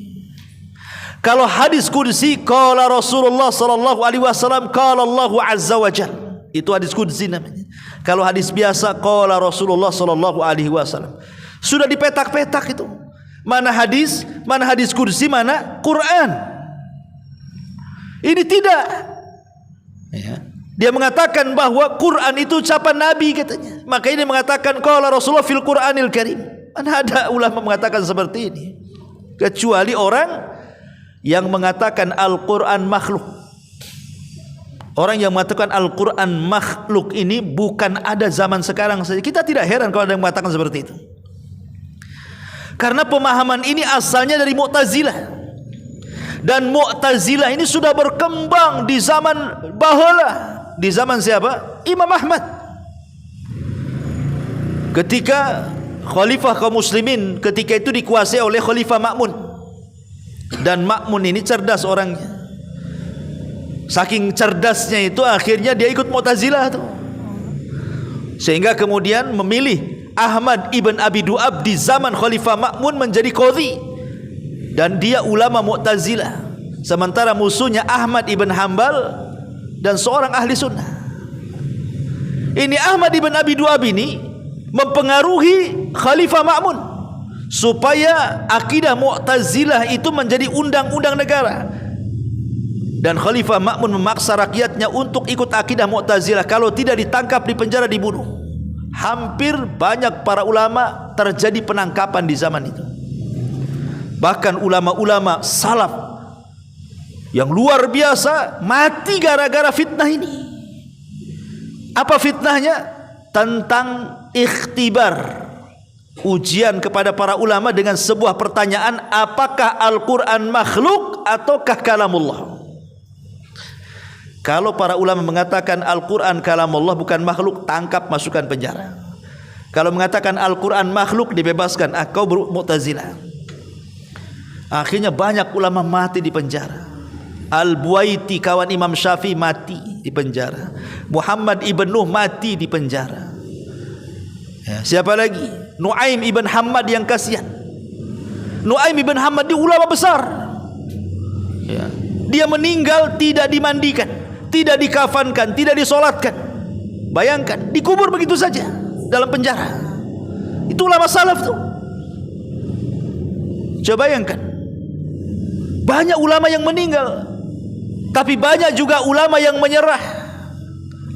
Kalau hadis qudsi qala Rasulullah sallallahu alaihi wasallam qala Allah azza wa jalla, itu hadis qudsi namanya. Kalau hadis biasa qala Rasulullah sallallahu alaihi wasallam. Sudah dipetak-petak itu. Mana hadis qudsi, mana Quran. Ini tidak. Ya. Dia mengatakan bahwa Quran itu ucapan Nabi katanya. Maka ini mengatakan qala Rasulullah fil Qur'anil Karim. Mana ada ulama mengatakan seperti ini. kecuali orang yang mengatakan Al-Quran makhluk. Orang yang mengatakan Al-Quran makhluk ini bukan ada zaman sekarang saja. Kita tidak heran kalau ada yang mengatakan seperti itu, karena pemahaman ini asalnya dari Mu'tazilah. Dan Mu'tazilah ini sudah berkembang di zaman bahala. Di zaman siapa? Imam Ahmad. Ketika Khalifah kaum muslimin ketika itu dikuasai oleh Khalifah Ma'mun. Dan Ma'mun ini cerdas orangnya. Saking cerdasnya itu akhirnya dia ikut Mu'tazilah tuh. Sehingga kemudian memilih Ahmad ibn Abi Du'ab di zaman Khalifah Ma'mun menjadi qadhi. Dan dia ulama Mu'tazilah. Sementara musuhnya Ahmad ibn Hanbal dan seorang ahli sunnah. Ini Ahmad ibn Abi Du'ab ini mempengaruhi Khalifah Ma'mun supaya akidah Mu'tazilah itu menjadi undang-undang negara. Dan Khalifah Ma'mun memaksa rakyatnya untuk ikut akidah Mu'tazilah. Kalau tidak ditangkap, dipenjara, dibunuh. Hampir banyak para ulama terjadi penangkapan di zaman itu. Bahkan ulama-ulama salaf yang luar biasa mati gara-gara fitnah ini. Apa fitnahnya? Tentang ikhtibar, ujian kepada para ulama dengan sebuah pertanyaan, apakah Al-Quran makhluk ataukah kalamullah? Kalau para ulama mengatakan Al-Quran kalamullah bukan makhluk, tangkap, masukkan penjara. Kalau mengatakan Al-Quran makhluk, dibebaskan. Kau Mu'tazilah. Akhirnya banyak ulama mati di penjara. Al-Buaiti kawan Imam Syafi'i mati di penjara. Muhammad ibn Nuh mati di penjara. Ya, siapa lagi? Nuaim ibn Hammad yang kasihan. Nuaim ibn Hammad dia ulama besar. Ya. Dia meninggal tidak dimandikan, tidak dikafankan, tidak disolatkan. Bayangkan, dikubur begitu saja dalam penjara. Itu ulama salaf tuh. Coba bayangkan. Banyak ulama yang meninggal, tapi banyak juga ulama yang menyerah.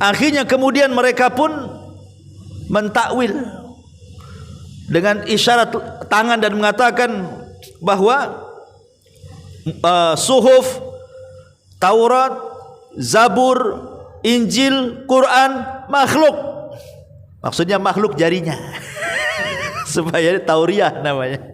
Akhirnya kemudian mereka pun mentakwil dengan isyarat tangan dan mengatakan bahwa suhuf, Taurat, Zabur, Injil, Quran makhluk. Maksudnya makhluk jarinya. Supaya tauriah namanya.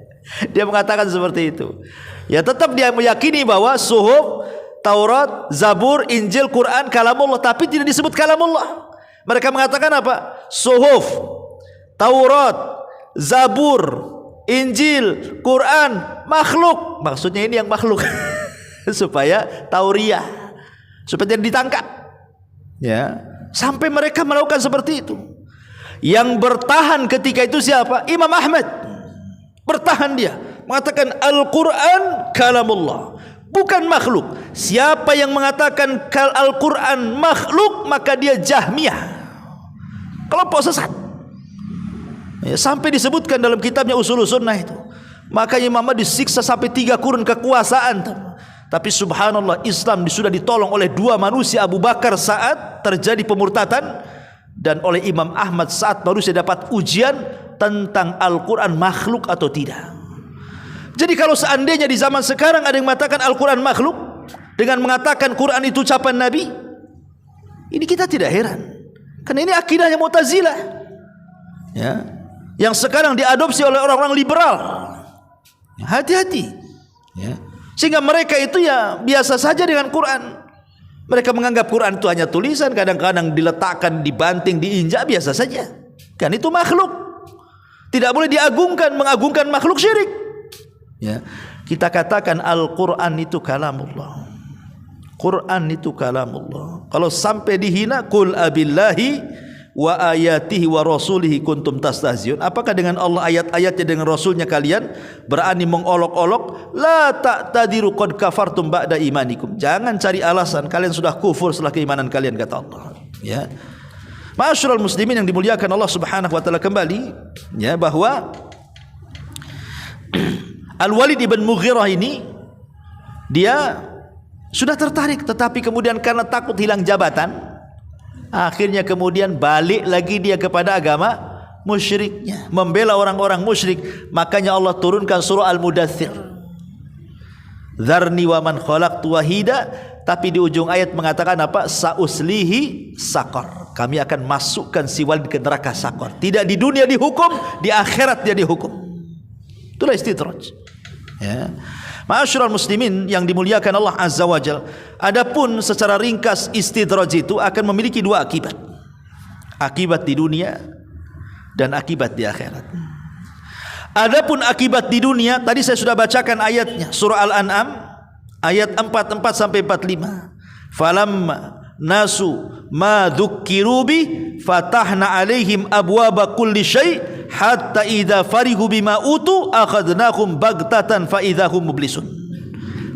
Dia mengatakan seperti itu. Ya tetap dia meyakini bahwa suhuf, Taurat, Zabur, Injil, Quran kalamullah, tapi tidak disebut kalamullah. Mereka mengatakan apa? Suhuf, Taurat, Zabur, Injil, Quran makhluk. Maksudnya ini yang makhluk. Supaya tauriah, supaya tidak ditangkap. Ya, sampai mereka melakukan seperti itu. Yang bertahan ketika itu siapa? Imam Ahmad. Bertahan dia, mengatakan Al-Quran kalamullah, bukan makhluk. Siapa yang mengatakan Al-Quran makhluk, maka dia Jahmiyah, kelompok sesat. Ya, sampai disebutkan dalam kitabnya Ushul Sunnah itu. Maka Imam Ahmad disiksa sampai 3 kurun kekuasaan. Tapi subhanallah, Islam sudah ditolong oleh 2 manusia, Abu Bakar saat terjadi pemurtadan, dan oleh Imam Ahmad saat manusia dapat ujian tentang Al-Quran makhluk atau tidak. Jadi kalau seandainya di zaman sekarang ada yang mengatakan Al-Quran makhluk dengan mengatakan Quran itu ucapan Nabi, ini kita tidak heran, karena ini akidahnya Mu'tazilah, ya, yang sekarang diadopsi oleh orang-orang liberal. Hati-hati, ya. Sehingga mereka itu ya biasa saja dengan Quran. Mereka menganggap Quran itu hanya tulisan, kadang-kadang diletakkan, dibanting, diinjak, biasa saja. Kan itu makhluk. Tidak boleh diagungkan, mengagungkan makhluk syirik. Ya, kita katakan Al-Quran itu kalamullah. Quran itu kalamullah. Kalau sampai dihina, qul abillahi wa ayatihi wa rasulihi kuntum tastahziun. Apakah dengan Allah, ayat-ayatnya, dengan rasulnya kalian berani mengolok-olok? La ta'tadiru qad kafartum ba'da imanikum. Jangan cari alasan, kalian sudah kufur setelah keimanan kalian, kata Allah. Ya. Ma'asyiral muslimin yang dimuliakan Allah Subhanahu wa taala, kembali ya bahwa Al-Walid ibn Mughirah ini dia sudah tertarik, tetapi kemudian karena takut hilang jabatan, akhirnya kemudian balik lagi dia kepada agama musyriknya, membela orang-orang musyrik. Makanya Allah turunkan surah Al-Mudaththir. Dzarni wa man khalaqtu wahida, tapi di ujung ayat mengatakan apa? Sauslihi saqar. Kami akan masukkan si Walid ke neraka saqar. Tidak di dunia dihukum, di akhirat dia dihukum. Itulah istidraj. Ya. Ma'asyiral muslimin yang dimuliakan Allah Azza wa Jalla. Adapun secara ringkas istidraj itu akan memiliki dua akibat. Akibat di dunia dan akibat di akhirat. Adapun akibat di dunia, tadi saya sudah bacakan ayatnya, surah Al-An'am ayat 44 sampai 45. Falamma nasu ma dzukkiru bi fatahna alaihim abwaba kulli syai' hatta idza farihu bima utu akhadnahum baghtatan fa idzahum mublisun.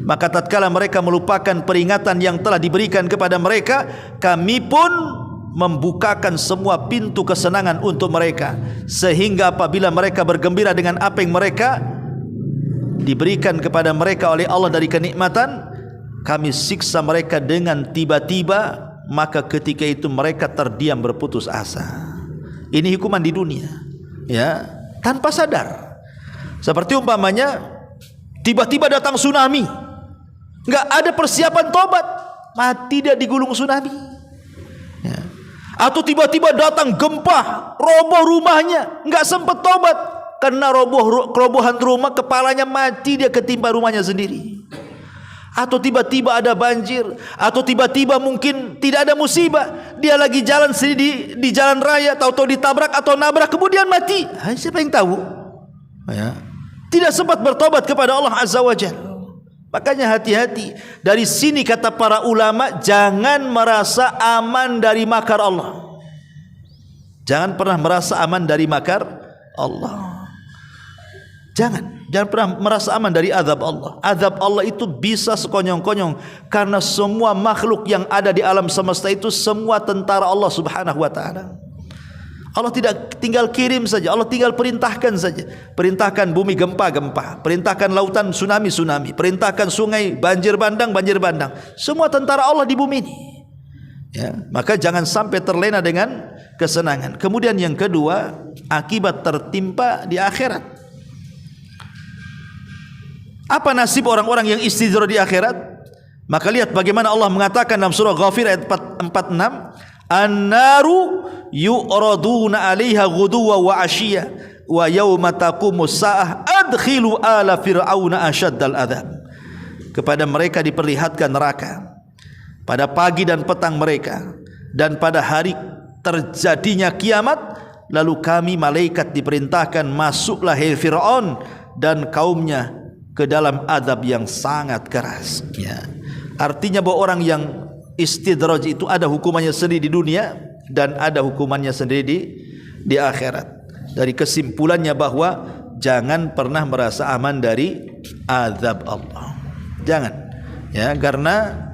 Maka tatkala mereka melupakan peringatan yang telah diberikan kepada mereka, kami pun membukakan semua pintu kesenangan untuk mereka, sehingga apabila mereka bergembira dengan apa yang mereka diberikan kepada mereka oleh Allah dari kenikmatan, kami siksa mereka dengan tiba-tiba, maka ketika itu mereka terdiam berputus asa. Ini hukuman di dunia, ya, tanpa sadar. Seperti umpamanya tiba-tiba datang tsunami, nggak ada persiapan tobat, mati dia digulung tsunami. Ya. Atau tiba-tiba datang gempa, roboh rumahnya, nggak sempat tobat, karena kerobohan rumah, kepalanya mati, dia ketimpa rumahnya sendiri. Atau tiba-tiba ada banjir, atau tiba-tiba mungkin tidak ada musibah, dia lagi jalan di jalan raya, tahu-tahu ditabrak atau nabrak, kemudian mati. Siapa yang tahu? Ya. Tidak sempat bertobat kepada Allah Azza wa Jalla. Makanya hati-hati. Dari sini kata para ulama, jangan merasa aman dari makar Allah. Jangan pernah merasa aman dari makar Allah. Jangan pernah merasa aman dari azab Allah. Azab Allah itu bisa sekonyong-konyong, karena semua makhluk yang ada di alam semesta itu semua tentara Allah Subhanahu wa taala. Allah tidak tinggal kirim saja, Allah tinggal perintahkan saja. Perintahkan bumi gempa-gempa, perintahkan lautan tsunami-tsunami, perintahkan sungai banjir bandang. Semua tentara Allah di bumi ini. Ya, maka jangan sampai terlena dengan kesenangan. Kemudian yang kedua, akibat tertimpa di akhirat. Apa nasib orang-orang yang istidraj di akhirat? Maka lihat bagaimana Allah mengatakan dalam surah Ghafir ayat 46, An-naru yu'raduna 'alaiha ghuduwa wa 'ashiyya wa yauma taqumus sa'ah adkhilu ala fir'auna asyaddal adzab. Kepada mereka diperlihatkan neraka pada pagi dan petang mereka, dan pada hari terjadinya kiamat, lalu kami malaikat diperintahkan, masuklah hai Fir'aun dan kaumnya ke dalam azab yang sangat keras. Ya. Artinya bahwa orang yang istidraj itu ada hukumannya sendiri di dunia dan ada hukumannya sendiri di akhirat. Dari kesimpulannya bahwa jangan pernah merasa aman dari azab Allah. Jangan. Ya, karena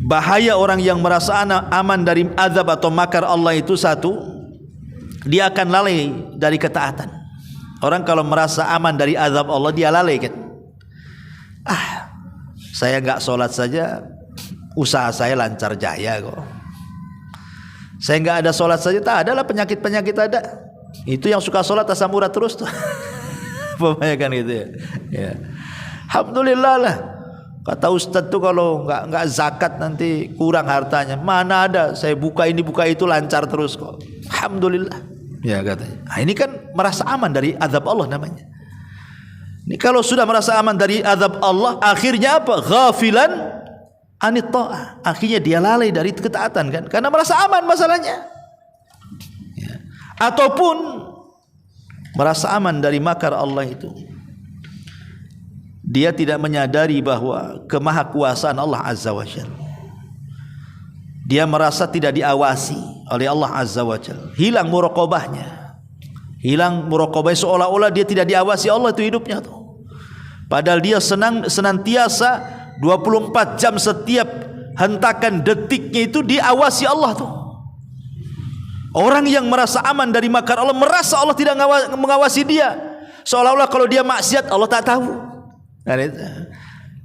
bahaya orang yang merasa aman dari azab atau makar Allah itu, satu, dia akan lalai dari ketaatan. Orang kalau merasa aman dari azab Allah, dia lalai kan. Saya enggak sholat saja usaha saya lancar jaya kok. Saya enggak ada sholat saja, tak adalah penyakit-penyakit ada. Itu yang suka sholat asam urat terus tuh. Pokoknya kan gitu ya. Ya. Alhamdulillah lah. Kata Ustadz tuh kalau enggak zakat nanti kurang hartanya. Mana ada, saya buka ini buka itu lancar terus kok. Alhamdulillah. Ya katanya. Nah, ini kan merasa aman dari azab Allah namanya. Ini kalau sudah merasa aman dari azab Allah, akhirnya apa? Ghafilan anit ta'ah. Akhirnya dia lalai dari ketaatan kan? Karena merasa aman masalahnya. Ya. Ataupun merasa aman dari makar Allah itu, dia tidak menyadari bahwa kemahakuasaan Allah Azza wa Jalla. Dia merasa tidak diawasi oleh Allah Azza wa Jalla. Hilang muraqabahnya. Hilang muraqabah, seolah-olah dia tidak diawasi Allah itu hidupnya tuh. Padahal dia senantiasa 24 jam setiap hentakan detiknya itu diawasi Allah tuh. Orang yang merasa aman dari makar Allah merasa Allah tidak mengawasi dia. Seolah-olah kalau dia maksiat Allah tak tahu.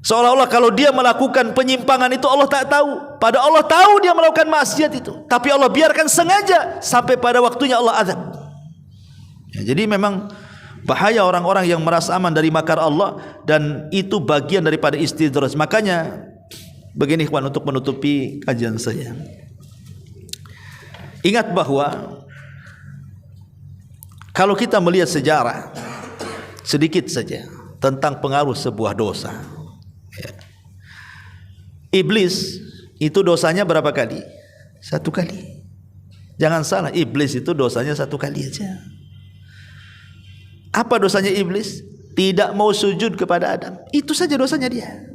Seolah-olah kalau dia melakukan penyimpangan itu Allah tak tahu. Padahal Allah tahu dia melakukan maksiat itu, tapi Allah biarkan sengaja sampai pada waktunya Allah azab. Ya, jadi memang Bahaya orang-orang yang merasa aman dari makar Allah, dan itu bagian daripada istidraj. Makanya begini ikhwan, untuk menutupi kajian saya, ingat bahwa kalau kita melihat sejarah sedikit saja tentang pengaruh sebuah dosa, iblis itu dosanya berapa kali? 1 kali. Jangan salah, iblis itu dosanya 1 kali aja. Apa dosanya iblis? Tidak mau sujud kepada Adam. Itu saja dosanya dia.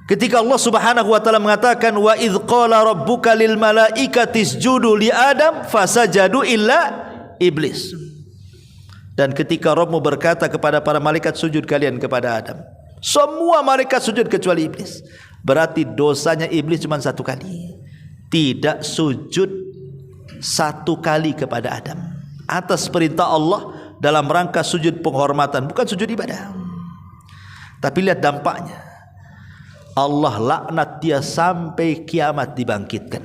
Ketika Allah Subhanahu wa taala mengatakan, wa idz qala rabbuka lil malaikati isjudu li Adam fasajadu illa iblis. Dan ketika Rabbmu berkata kepada para malaikat, sujud kalian kepada Adam, semua malaikat sujud kecuali iblis. Berarti dosanya iblis cuma 1 kali. Tidak sujud 1 kali kepada Adam atas perintah Allah, dalam rangka sujud penghormatan, bukan sujud ibadah. Tapi lihat dampaknya, Allah laknat dia sampai kiamat dibangkitkan.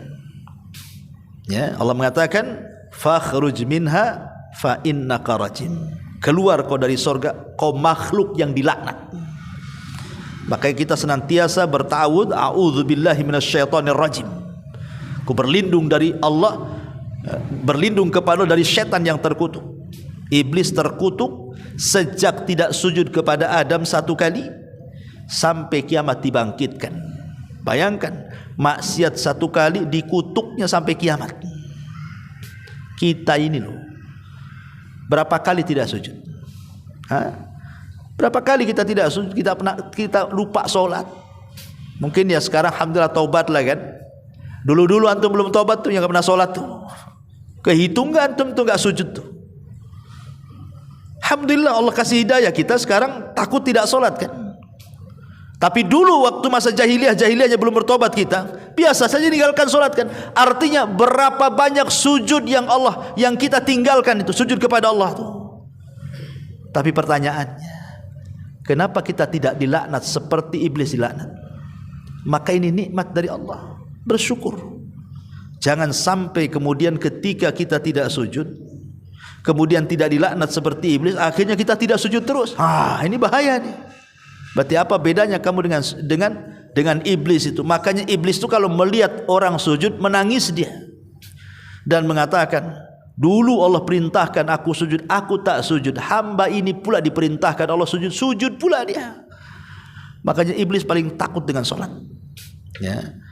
Ya, Allah mengatakan, fakhruj minha fa innaka rajim. Keluar kau dari sorga, kau makhluk yang dilaknat. Makanya kita senantiasa bertawud, a'udzubillahi minasyaitonir rajim. Ku berlindung dari Allah, berlindung kepada dari setan yang terkutuk. Iblis terkutuk sejak tidak sujud kepada Adam 1 kali sampai kiamat dibangkitkan. Bayangkan, maksiat 1 kali dikutuknya sampai kiamat. Kita ini loh, berapa kali tidak sujud? Berapa kali kita tidak sujud? Kita lupa sholat. Mungkin ya sekarang alhamdulillah taubat lah kan. Dulu-dulu antum belum taubat tuh yang gak pernah sholat tuh, kehitung gak antum tuh gak sujud tuh. Alhamdulillah Allah kasih hidayah, kita sekarang takut tidak sholat kan. Tapi dulu waktu masa jahiliyahnya belum bertobat, kita biasa saja meninggalkan sholat kan. Artinya berapa banyak sujud yang kita tinggalkan itu, sujud kepada Allah tuh. Tapi pertanyaannya, kenapa kita tidak dilaknat seperti iblis dilaknat? Maka ini nikmat dari Allah, bersyukur. Jangan sampai kemudian ketika kita tidak sujud, kemudian tidak dilaknat seperti iblis, akhirnya kita tidak sujud terus. Ini bahaya nih. Berarti apa bedanya kamu dengan iblis itu? Makanya iblis itu kalau melihat orang sujud menangis dia dan mengatakan, dulu Allah perintahkan aku sujud, aku tak sujud. Hamba ini pula diperintahkan Allah sujud, sujud pula dia. Makanya iblis paling takut dengan sholat. Ya.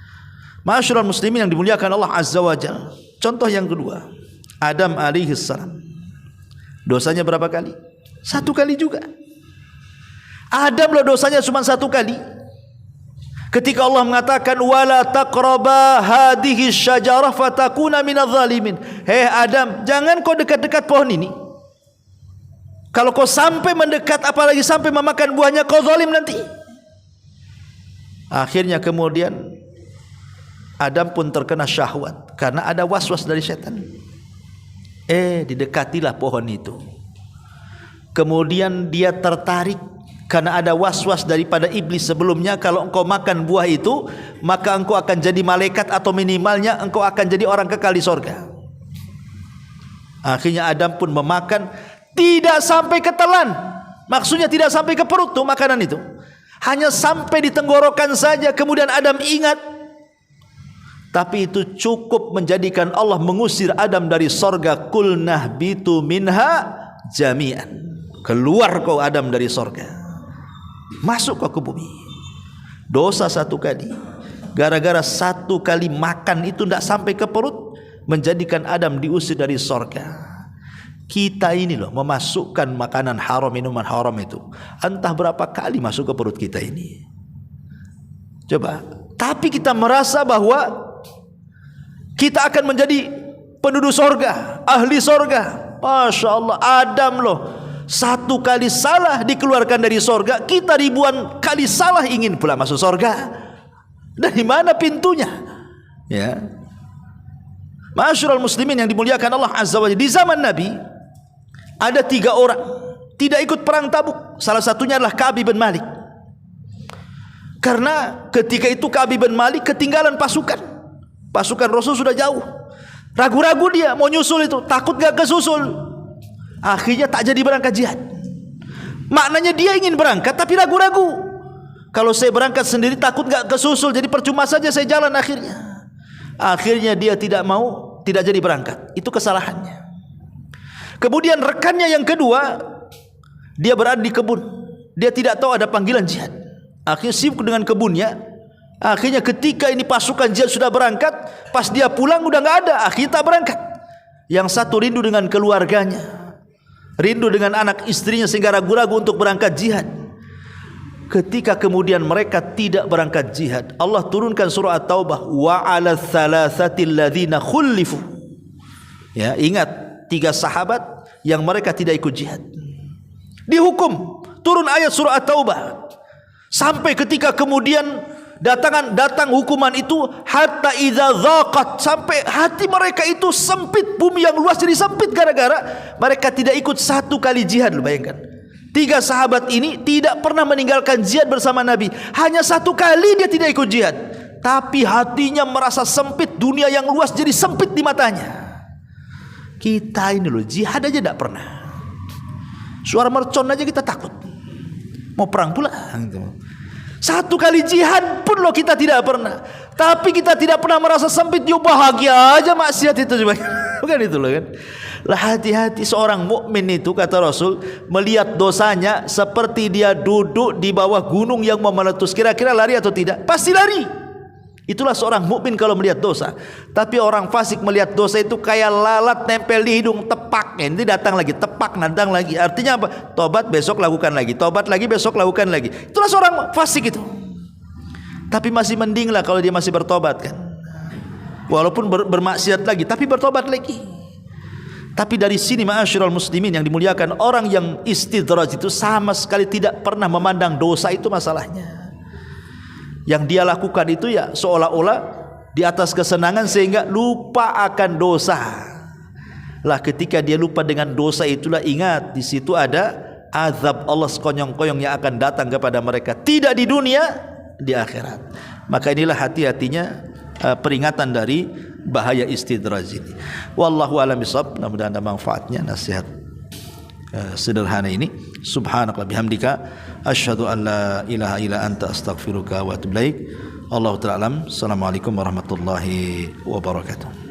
Ma'asyiral muslimin yang dimuliakan Allah Azza wa Jalla. Contoh yang kedua, Adam alaihissalam. Dosanya berapa kali? 1 kali juga. Adam loh dosanya cuma 1 kali. Ketika Allah mengatakan, wala taqraba hadhihi syajarah fatakuna minadh dhalimin. Hei Adam, jangan kau dekat-dekat pohon ini. Kalau kau sampai mendekat, apalagi sampai memakan buahnya, kau zalim nanti. Akhirnya kemudian Adam pun terkena syahwat karena ada waswas dari setan. Didekatilah pohon itu. Kemudian dia tertarik karena ada waswas daripada iblis sebelumnya, kalau engkau makan buah itu maka engkau akan jadi malaikat atau minimalnya engkau akan jadi orang kekal di sorga. Akhirnya Adam pun memakan, tidak sampai ke telan, maksudnya tidak sampai ke perut tuh makanan itu, hanya sampai di tenggorokan saja. Kemudian Adam ingat, tapi itu cukup menjadikan Allah mengusir Adam dari sorga. Qulnah bitu minha jami'an. Keluar kau Adam dari sorga, masuk kau ke bumi. Dosa 1 kali, gara-gara 1 kali makan itu tidak sampai ke perut, menjadikan Adam diusir dari sorga. Kita ini loh memasukkan makanan haram, minuman haram itu entah berapa kali masuk ke perut kita ini. Coba. Tapi kita merasa bahwa kita akan menjadi penduduk sorga, ahli sorga. Masya Allah, Adam loh 1 kali salah dikeluarkan dari sorga, kita ribuan kali salah ingin pula masuk sorga. Dari mana pintunya? Ya, Ma'asyiral muslimin yang dimuliakan Allah Azza wa Jalla. Di zaman Nabi ada 3 orang tidak ikut perang Tabuk. Salah satunya adalah Ka'ab bin Malik. Karena ketika itu Ka'ab bin Malik ketinggalan pasukan Rasul sudah jauh. Ragu-ragu dia mau nyusul itu, takut gak kesusul. Akhirnya tak jadi berangkat jihad. Maknanya dia ingin berangkat tapi ragu-ragu. Kalau saya berangkat sendiri takut gak kesusul, jadi percuma saja saya jalan akhirnya. Akhirnya dia tidak mau, tidak jadi berangkat. Itu kesalahannya. Kemudian rekannya yang kedua, dia berada di kebun. Dia tidak tahu ada panggilan jihad. Akhirnya sibuk dengan kebunnya. Akhirnya ketika ini pasukan jihad sudah berangkat, pas dia pulang udah gak ada, akhirnya tak berangkat. Yang satu rindu dengan keluarganya, rindu dengan anak istrinya sehingga ragu-ragu untuk berangkat jihad. Ketika kemudian mereka tidak berangkat jihad, Allah turunkan surah At-Taubah, wa 'ala thalathatil ladzina khulifu. Ya, ingat 3 sahabat yang mereka tidak ikut jihad. Dihukum, turun ayat surah At-Taubah. Sampai ketika kemudian datang hukuman itu, hatta idza dzaqat, sampai hati mereka itu sempit, bumi yang luas jadi sempit gara-gara mereka tidak ikut satu kali jihad. Lu bayangkan. 3 sahabat ini tidak pernah meninggalkan jihad bersama Nabi. Hanya 1 kali dia tidak ikut jihad, tapi hatinya merasa sempit, dunia yang luas jadi sempit di matanya. Kita ini loh, jihad aja tidak pernah. Suara mercon aja kita takut, mau perang pula. 1 kali jihad pun loh kita tidak pernah. Tapi kita tidak pernah merasa sempit. Dia bahagia aja maksiat itu. Bukan itu loh kan. Lah, hati-hati seorang mukmin itu, kata Rasul, melihat dosanya seperti dia duduk di bawah gunung yang mau meletus. Kira-kira lari atau tidak? Pasti lari. Itulah seorang mukmin kalau melihat dosa. Tapi orang fasik melihat dosa itu kayak lalat nempel di hidung, tepak. Nanti datang lagi, tepak, datang lagi. Artinya apa? Tobat besok lakukan lagi, tobat lagi besok lakukan lagi. Itulah seorang fasik itu. Tapi masih mending lah kalau dia masih bertobat kan. Walaupun bermaksiat lagi, tapi bertobat lagi. Tapi dari sini ma'asyiral muslimin yang dimuliakan, orang yang istidraj itu sama sekali tidak pernah memandang dosa itu masalahnya. Yang dia lakukan itu ya seolah-olah di atas kesenangan sehingga lupa akan dosa. Lah, ketika dia lupa dengan dosa itulah, ingat di situ ada azab Allah sekonyong-konyong yang akan datang kepada mereka, tidak di dunia, di akhirat. Maka inilah hati-hatinya peringatan dari bahaya istidraj ini. Wallahu a'lam bishawab. Mudah-mudahan ada manfaatnya nasihat sederhana ini. Subhanaka bihamdika asyhadu an la ilaha illa anta astaghfiruka wa atubu ilaik. Allahu ta'ala alam. Assalamualaikum warahmatullahi wabarakatuh.